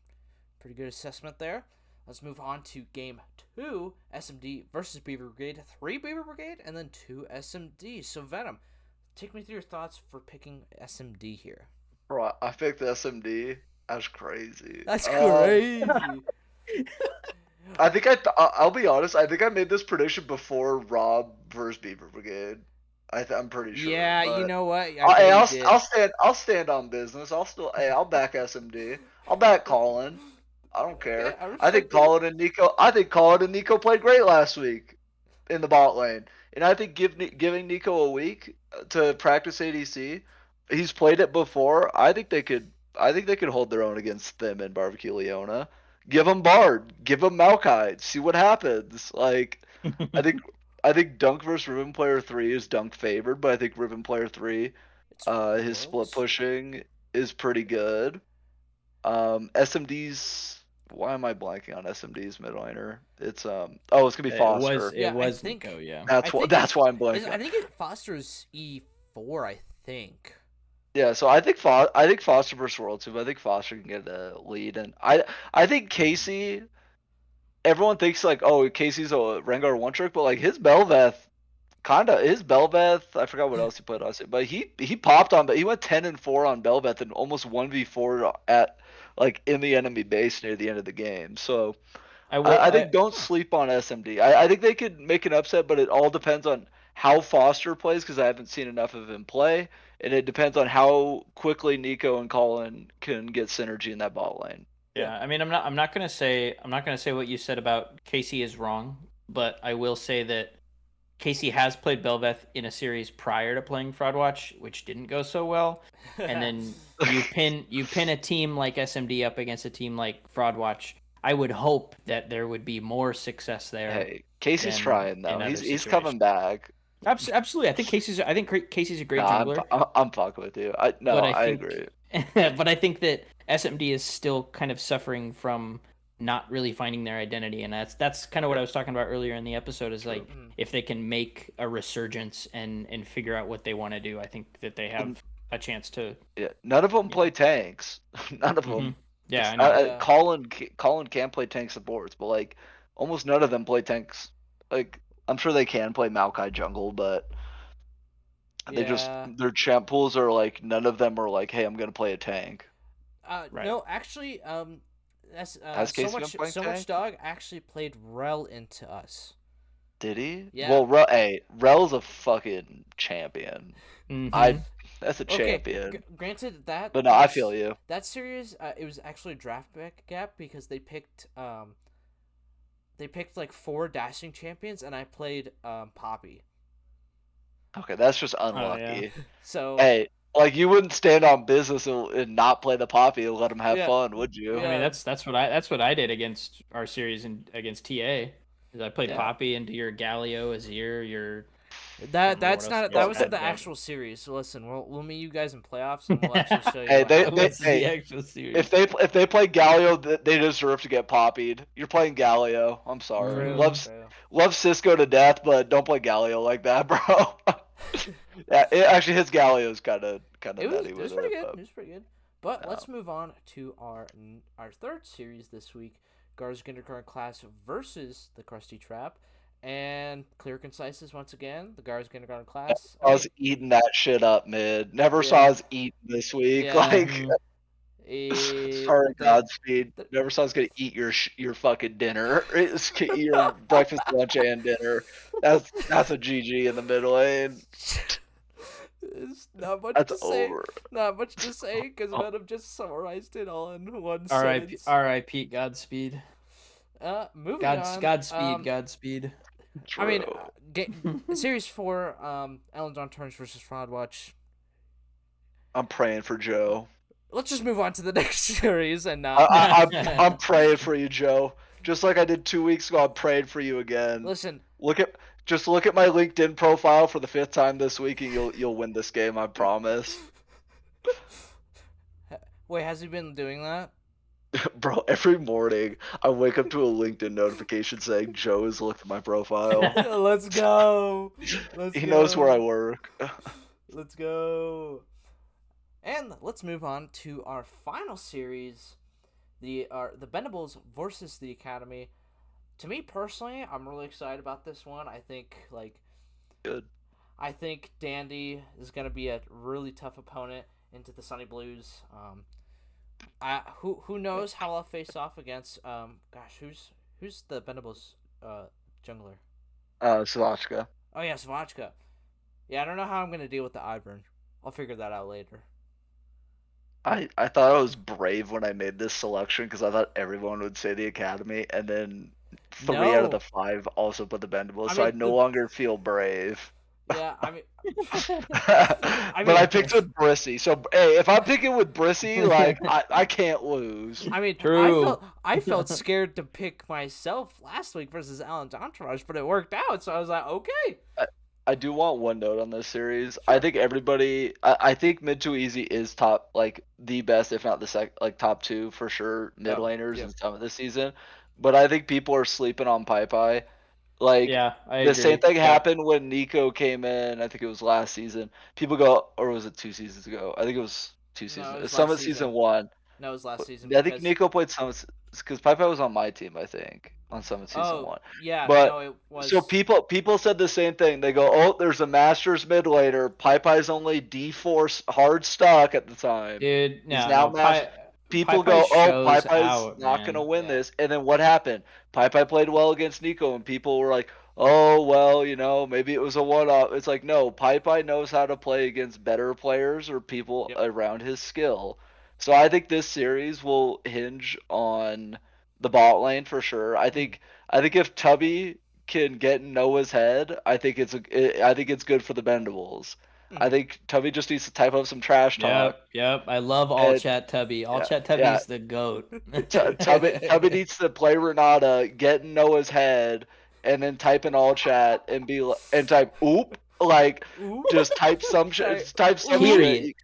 Speaker 1: Pretty good assessment there. Let's move on to game 2, SMD versus Beaver Brigade. 3 Beaver Brigade and then 2 SMD. So Venom, take me through your thoughts for picking SMD here.
Speaker 2: Bro, I picked the SMD. That's crazy.
Speaker 1: That's crazy.
Speaker 2: I think I'll be honest. I think I made this prediction before Rob versus Beaver Brigade. I'm pretty sure.
Speaker 1: Yeah,
Speaker 2: but
Speaker 1: you know what?
Speaker 2: I'll stand on business. I'll back SMD. I'll back Colin. I don't care.
Speaker 1: Okay,
Speaker 2: I think Colin and Nico played great last week in the bot lane, and I think giving Nico a week to practice ADC. He's played it before. I think they could hold their own against them and Barbecue Leona. Give them Bard, give them Maokai, see what happens. Like, I think Dunk versus Riven Player 3 is Dunk favored, but I think Riven Player 3, his split pushing is pretty good. SMD's, why am I blanking on SMD's mid laner? It's it's gonna be Foster.
Speaker 3: It was Nico, yeah.
Speaker 2: That's why I'm blanking.
Speaker 1: I think Foster's E4. I think.
Speaker 2: Yeah, so I think Foster versus World Tube. I think Foster can get a lead, and I think Casey. Everyone thinks like, oh, Casey's a Rengar one trick, but like his Bel'Veth, I forgot what else he played on it, but he popped on, but he went 10-4 on Bel'Veth and almost 1v4 at like in the enemy base near the end of the game. So I think don't sleep on SMD. I think they could make an upset, but it all depends on how Foster plays because I haven't seen enough of him play, and it depends on how quickly Nico and Colin can get synergy in that bot lane.
Speaker 3: Yeah, I mean, I'm not gonna say what you said about Casey is wrong, but I will say that Casey has played Bel'Veth in a series prior to playing Fraudwatch, which didn't go so well. And then you pin a team like SMD up against a team like Fraudwatch. I would hope that there would be more success there.
Speaker 2: Hey, Casey's trying though. He's coming back.
Speaker 3: Absolutely, I think Casey's a great jungler.
Speaker 2: I'm fucking with you. I agree.
Speaker 3: But I think that SMD is still kind of suffering from not really finding their identity, and that's kind of what I was talking about earlier in the episode. Is like if they can make a resurgence and figure out what they want to do, I think that they have a chance to.
Speaker 2: Yeah, none of them play tanks. None of them.
Speaker 3: Yeah, I know.
Speaker 2: Colin can play tank supports, but like almost none of them play tanks. Like I'm sure they can play Maokai jungle, but they just their champ pools are like none of them are like, hey, I'm gonna play a tank.
Speaker 1: Right. No, actually, that's so much dog actually played Rel into us.
Speaker 2: Did he?
Speaker 1: Yeah.
Speaker 2: Well, Rel's a fucking champion. That's a champion.
Speaker 1: Granted that.
Speaker 2: But no, I feel you.
Speaker 1: That series, it was actually a draft back gap because they picked like 4 dashing champions, and I played Poppy.
Speaker 2: Okay, that's just unlucky.
Speaker 1: Oh, yeah. So
Speaker 2: hey, like you wouldn't stand on business and not play the Poppy and let them have fun, would you?
Speaker 3: Yeah. I mean, that's what I did against our series and against TA. I played Poppy into your Galio, Azir, your.
Speaker 1: That wasn't the actual series. So listen, we'll meet you guys in playoffs, and we'll actually show you.
Speaker 2: The actual series. If they play Galio, they deserve to get poppied. You're playing Galio. I'm sorry. Love Cisco to death, but don't play Galio like that, bro. Yeah, actually his Galio is kind of nutty with it.
Speaker 1: It was pretty good. It was pretty good. But let's move on to our third series this week: Gawr's Kindergarten class versus the Krusty Trap. And clear concises once again. The Gawr's kindergarten class.
Speaker 2: I was eating that shit up, mid. Never saw us eating this week.
Speaker 1: Yeah.
Speaker 2: Like, sorry,
Speaker 1: the,
Speaker 2: Godspeed. Never saw us gonna eat your fucking dinner. It's eat your breakfast, lunch, and dinner. That's a GG in the mid lane.
Speaker 1: It's not much
Speaker 2: That's
Speaker 1: to say.
Speaker 2: over.
Speaker 1: Not much to say because Venom just summarized it all in one
Speaker 3: R.I.P.
Speaker 1: sentence.
Speaker 3: R.I.P. Godspeed.
Speaker 1: Moving on.
Speaker 3: Godspeed. Godspeed.
Speaker 1: I mean, Series 4, Elend Entourage versus Fraud Watch.
Speaker 2: I'm praying for Joe.
Speaker 1: Let's just move on to the next series and
Speaker 2: I'm praying for you, Joe. Just like I did 2 weeks ago, I'm praying for you again.
Speaker 1: Listen,
Speaker 2: look at my LinkedIn profile for the 5th time this week, and you'll win this game. I promise.
Speaker 1: Wait, has he been doing that?
Speaker 2: Bro, every morning I wake up to a LinkedIn notification saying Joe has looked at my profile.
Speaker 1: Let's go.
Speaker 2: He knows where I work.
Speaker 1: Let's go. And let's move on to our final series, the Bendables versus the Academy. To me personally, I'm really excited about this one. I think
Speaker 2: good.
Speaker 1: I think Dandy is gonna be a really tough opponent into the Sunny Blues. Who knows how I'll face off against who's the Bendables jungler?
Speaker 2: Savachka.
Speaker 1: Oh yeah, Savachka. Yeah, I don't know how I'm gonna deal with the Ivern. I'll figure that out later.
Speaker 2: I thought I was brave when I made this selection because I thought everyone would say the Academy, and then 3 out of the 5 also put the Bendables, so I no longer feel brave.
Speaker 1: Yeah, I mean,
Speaker 2: but I picked with Brissy. So hey, if I'm picking with Brissy, like I can't lose.
Speaker 1: I mean,
Speaker 3: true.
Speaker 1: I felt scared to pick myself last week versus Elend Entourage, but it worked out. So I was like, okay.
Speaker 2: I do want one note on this series. Sure. I think everybody. I think mid to easy is top, like the best, if not the top 2 for sure mid laners in some of this season. But I think people are sleeping on Pai. Like,
Speaker 3: yeah, I
Speaker 2: the
Speaker 3: agree.
Speaker 2: same thing happened when Nico came in. I think it was last season. People go, or was it 2 seasons ago? I think it was 2 seasons.
Speaker 1: It was
Speaker 2: Summit season 1.
Speaker 1: No, it was last season.
Speaker 2: I think Nico played Summit because Pai was on my team. I think on Summit season 1.
Speaker 1: Yeah,
Speaker 2: but
Speaker 1: no, it was.
Speaker 2: So people said the same thing. They go, oh, there's a Masters mid laner. Pai's only D4 hard stock at the time.
Speaker 3: Dude, no,
Speaker 2: he's now people go, oh, Pai's not gonna win this. And then what happened? Pai played well against Nico, and people were like, oh, well, maybe it was a one-off. It's like, no, Pai knows how to play against better players or people around his skill. So I think this series will hinge on the bot lane for sure. I think if Tubby can get in Noah's head, I think it's good for the Bendables. I think Tubby just needs to type up some trash talk.
Speaker 3: Yep. I love all chat Tubby. All chat Tubby's the GOAT.
Speaker 2: Tubby needs to play Renata, get in Noah's head, and then type in all chat and type oop, like just type some shit. Type some
Speaker 3: period.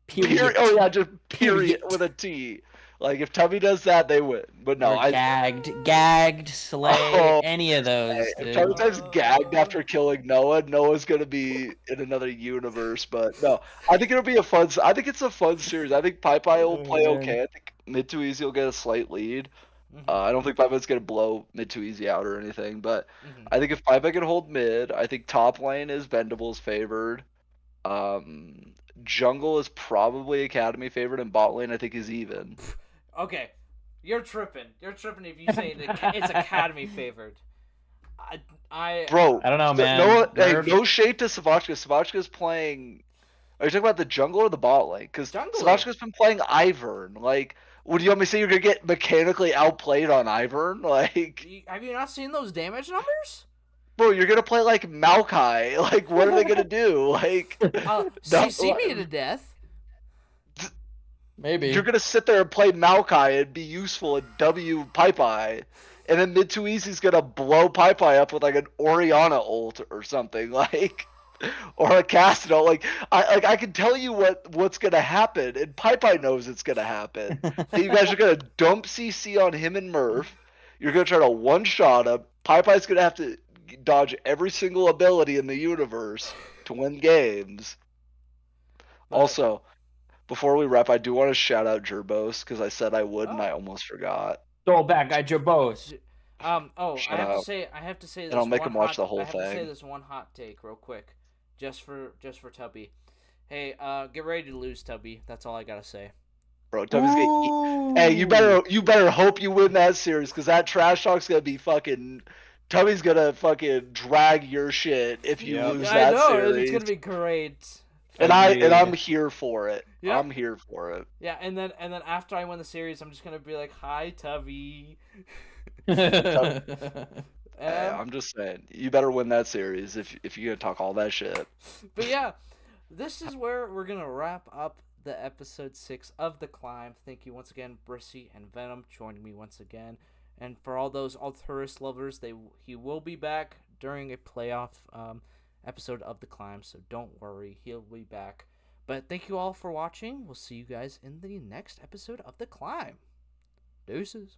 Speaker 2: Period. Oh yeah, just period with a T. Like, if Tubby does that, they win. But no,
Speaker 3: gagged, slay, any of those.
Speaker 2: If Tubby types gagged after killing Noah, Noah's gonna be in another universe. But no, I think it'll be I think it's a fun series. I think Pai will play okay. I think mid to easy will get a slight lead. I don't think Pai's gonna blow mid to easy out or anything. But I think if Pai can hold mid, I think top lane is Bendable's favored. Jungle is probably Academy favored, and bot lane I think is even.
Speaker 1: Okay, you're tripping. You're tripping if you say it's Academy favored.
Speaker 2: Bro,
Speaker 3: I don't know, man.
Speaker 2: No shade to Savachka. Savachka's playing. Are you talking about the jungle or the bot lane? Because Savachka's been playing Ivern. Like, what do you want me to say? You're gonna get mechanically outplayed on Ivern? Like,
Speaker 1: have you not seen those damage numbers?
Speaker 2: Bro, you're gonna play like Maokai. Like, what are they gonna do? Like,
Speaker 1: see me to death.
Speaker 3: Maybe
Speaker 2: you're gonna sit there and play Maokai and be useful at W Pai, and then mid to easy's gonna blow Pai up with like an Orianna ult or something, like, or a Cassidy. Like I can tell you what's gonna happen, and Pai knows it's gonna happen. You guys are gonna dump CC on him and Murph. You're gonna try to one shot him. Pai's gonna have to dodge every single ability in the universe to win games. Also, before we wrap, I do want to shout out Gerbos because I said I would and I almost forgot.
Speaker 3: Oh,
Speaker 2: Throw back guy Gerbos.
Speaker 1: Oh,
Speaker 2: Shut
Speaker 1: I have to
Speaker 2: up.
Speaker 1: say, I have to say this.
Speaker 2: And I'll make
Speaker 1: one
Speaker 2: him watch
Speaker 1: hot,
Speaker 2: the whole
Speaker 1: I have to say
Speaker 2: thing.
Speaker 1: this one hot take real quick, just for Tubby. Hey, get ready to lose, Tubby. That's all I gotta say.
Speaker 2: Bro, Tubby's Hey, you better hope you win that series, because that trash talk's gonna be fucking. Tubby's gonna fucking drag your shit if you
Speaker 4: Yep.
Speaker 2: lose
Speaker 1: Yeah, I
Speaker 2: that
Speaker 1: know. It's
Speaker 2: series.
Speaker 1: gonna be great.
Speaker 2: And
Speaker 4: Agreed.
Speaker 2: I'm here for it.
Speaker 1: Yeah.
Speaker 2: I'm here for it.
Speaker 1: Yeah, and then after I win the series, I'm just gonna be like, "Hi, Tubby."
Speaker 2: Hey, I'm just saying, you better win that series if you're gonna talk all that shit.
Speaker 1: But yeah, this is where we're gonna wrap up the episode 6 of The Climb. Thank you once again, Brissy and Venom, joining me once again. And for all those Alturas lovers, he will be back during a playoff episode of The Climb, so don't worry, he'll be back. But thank you all for watching. We'll see you guys in the next episode of The Climb. Deuces.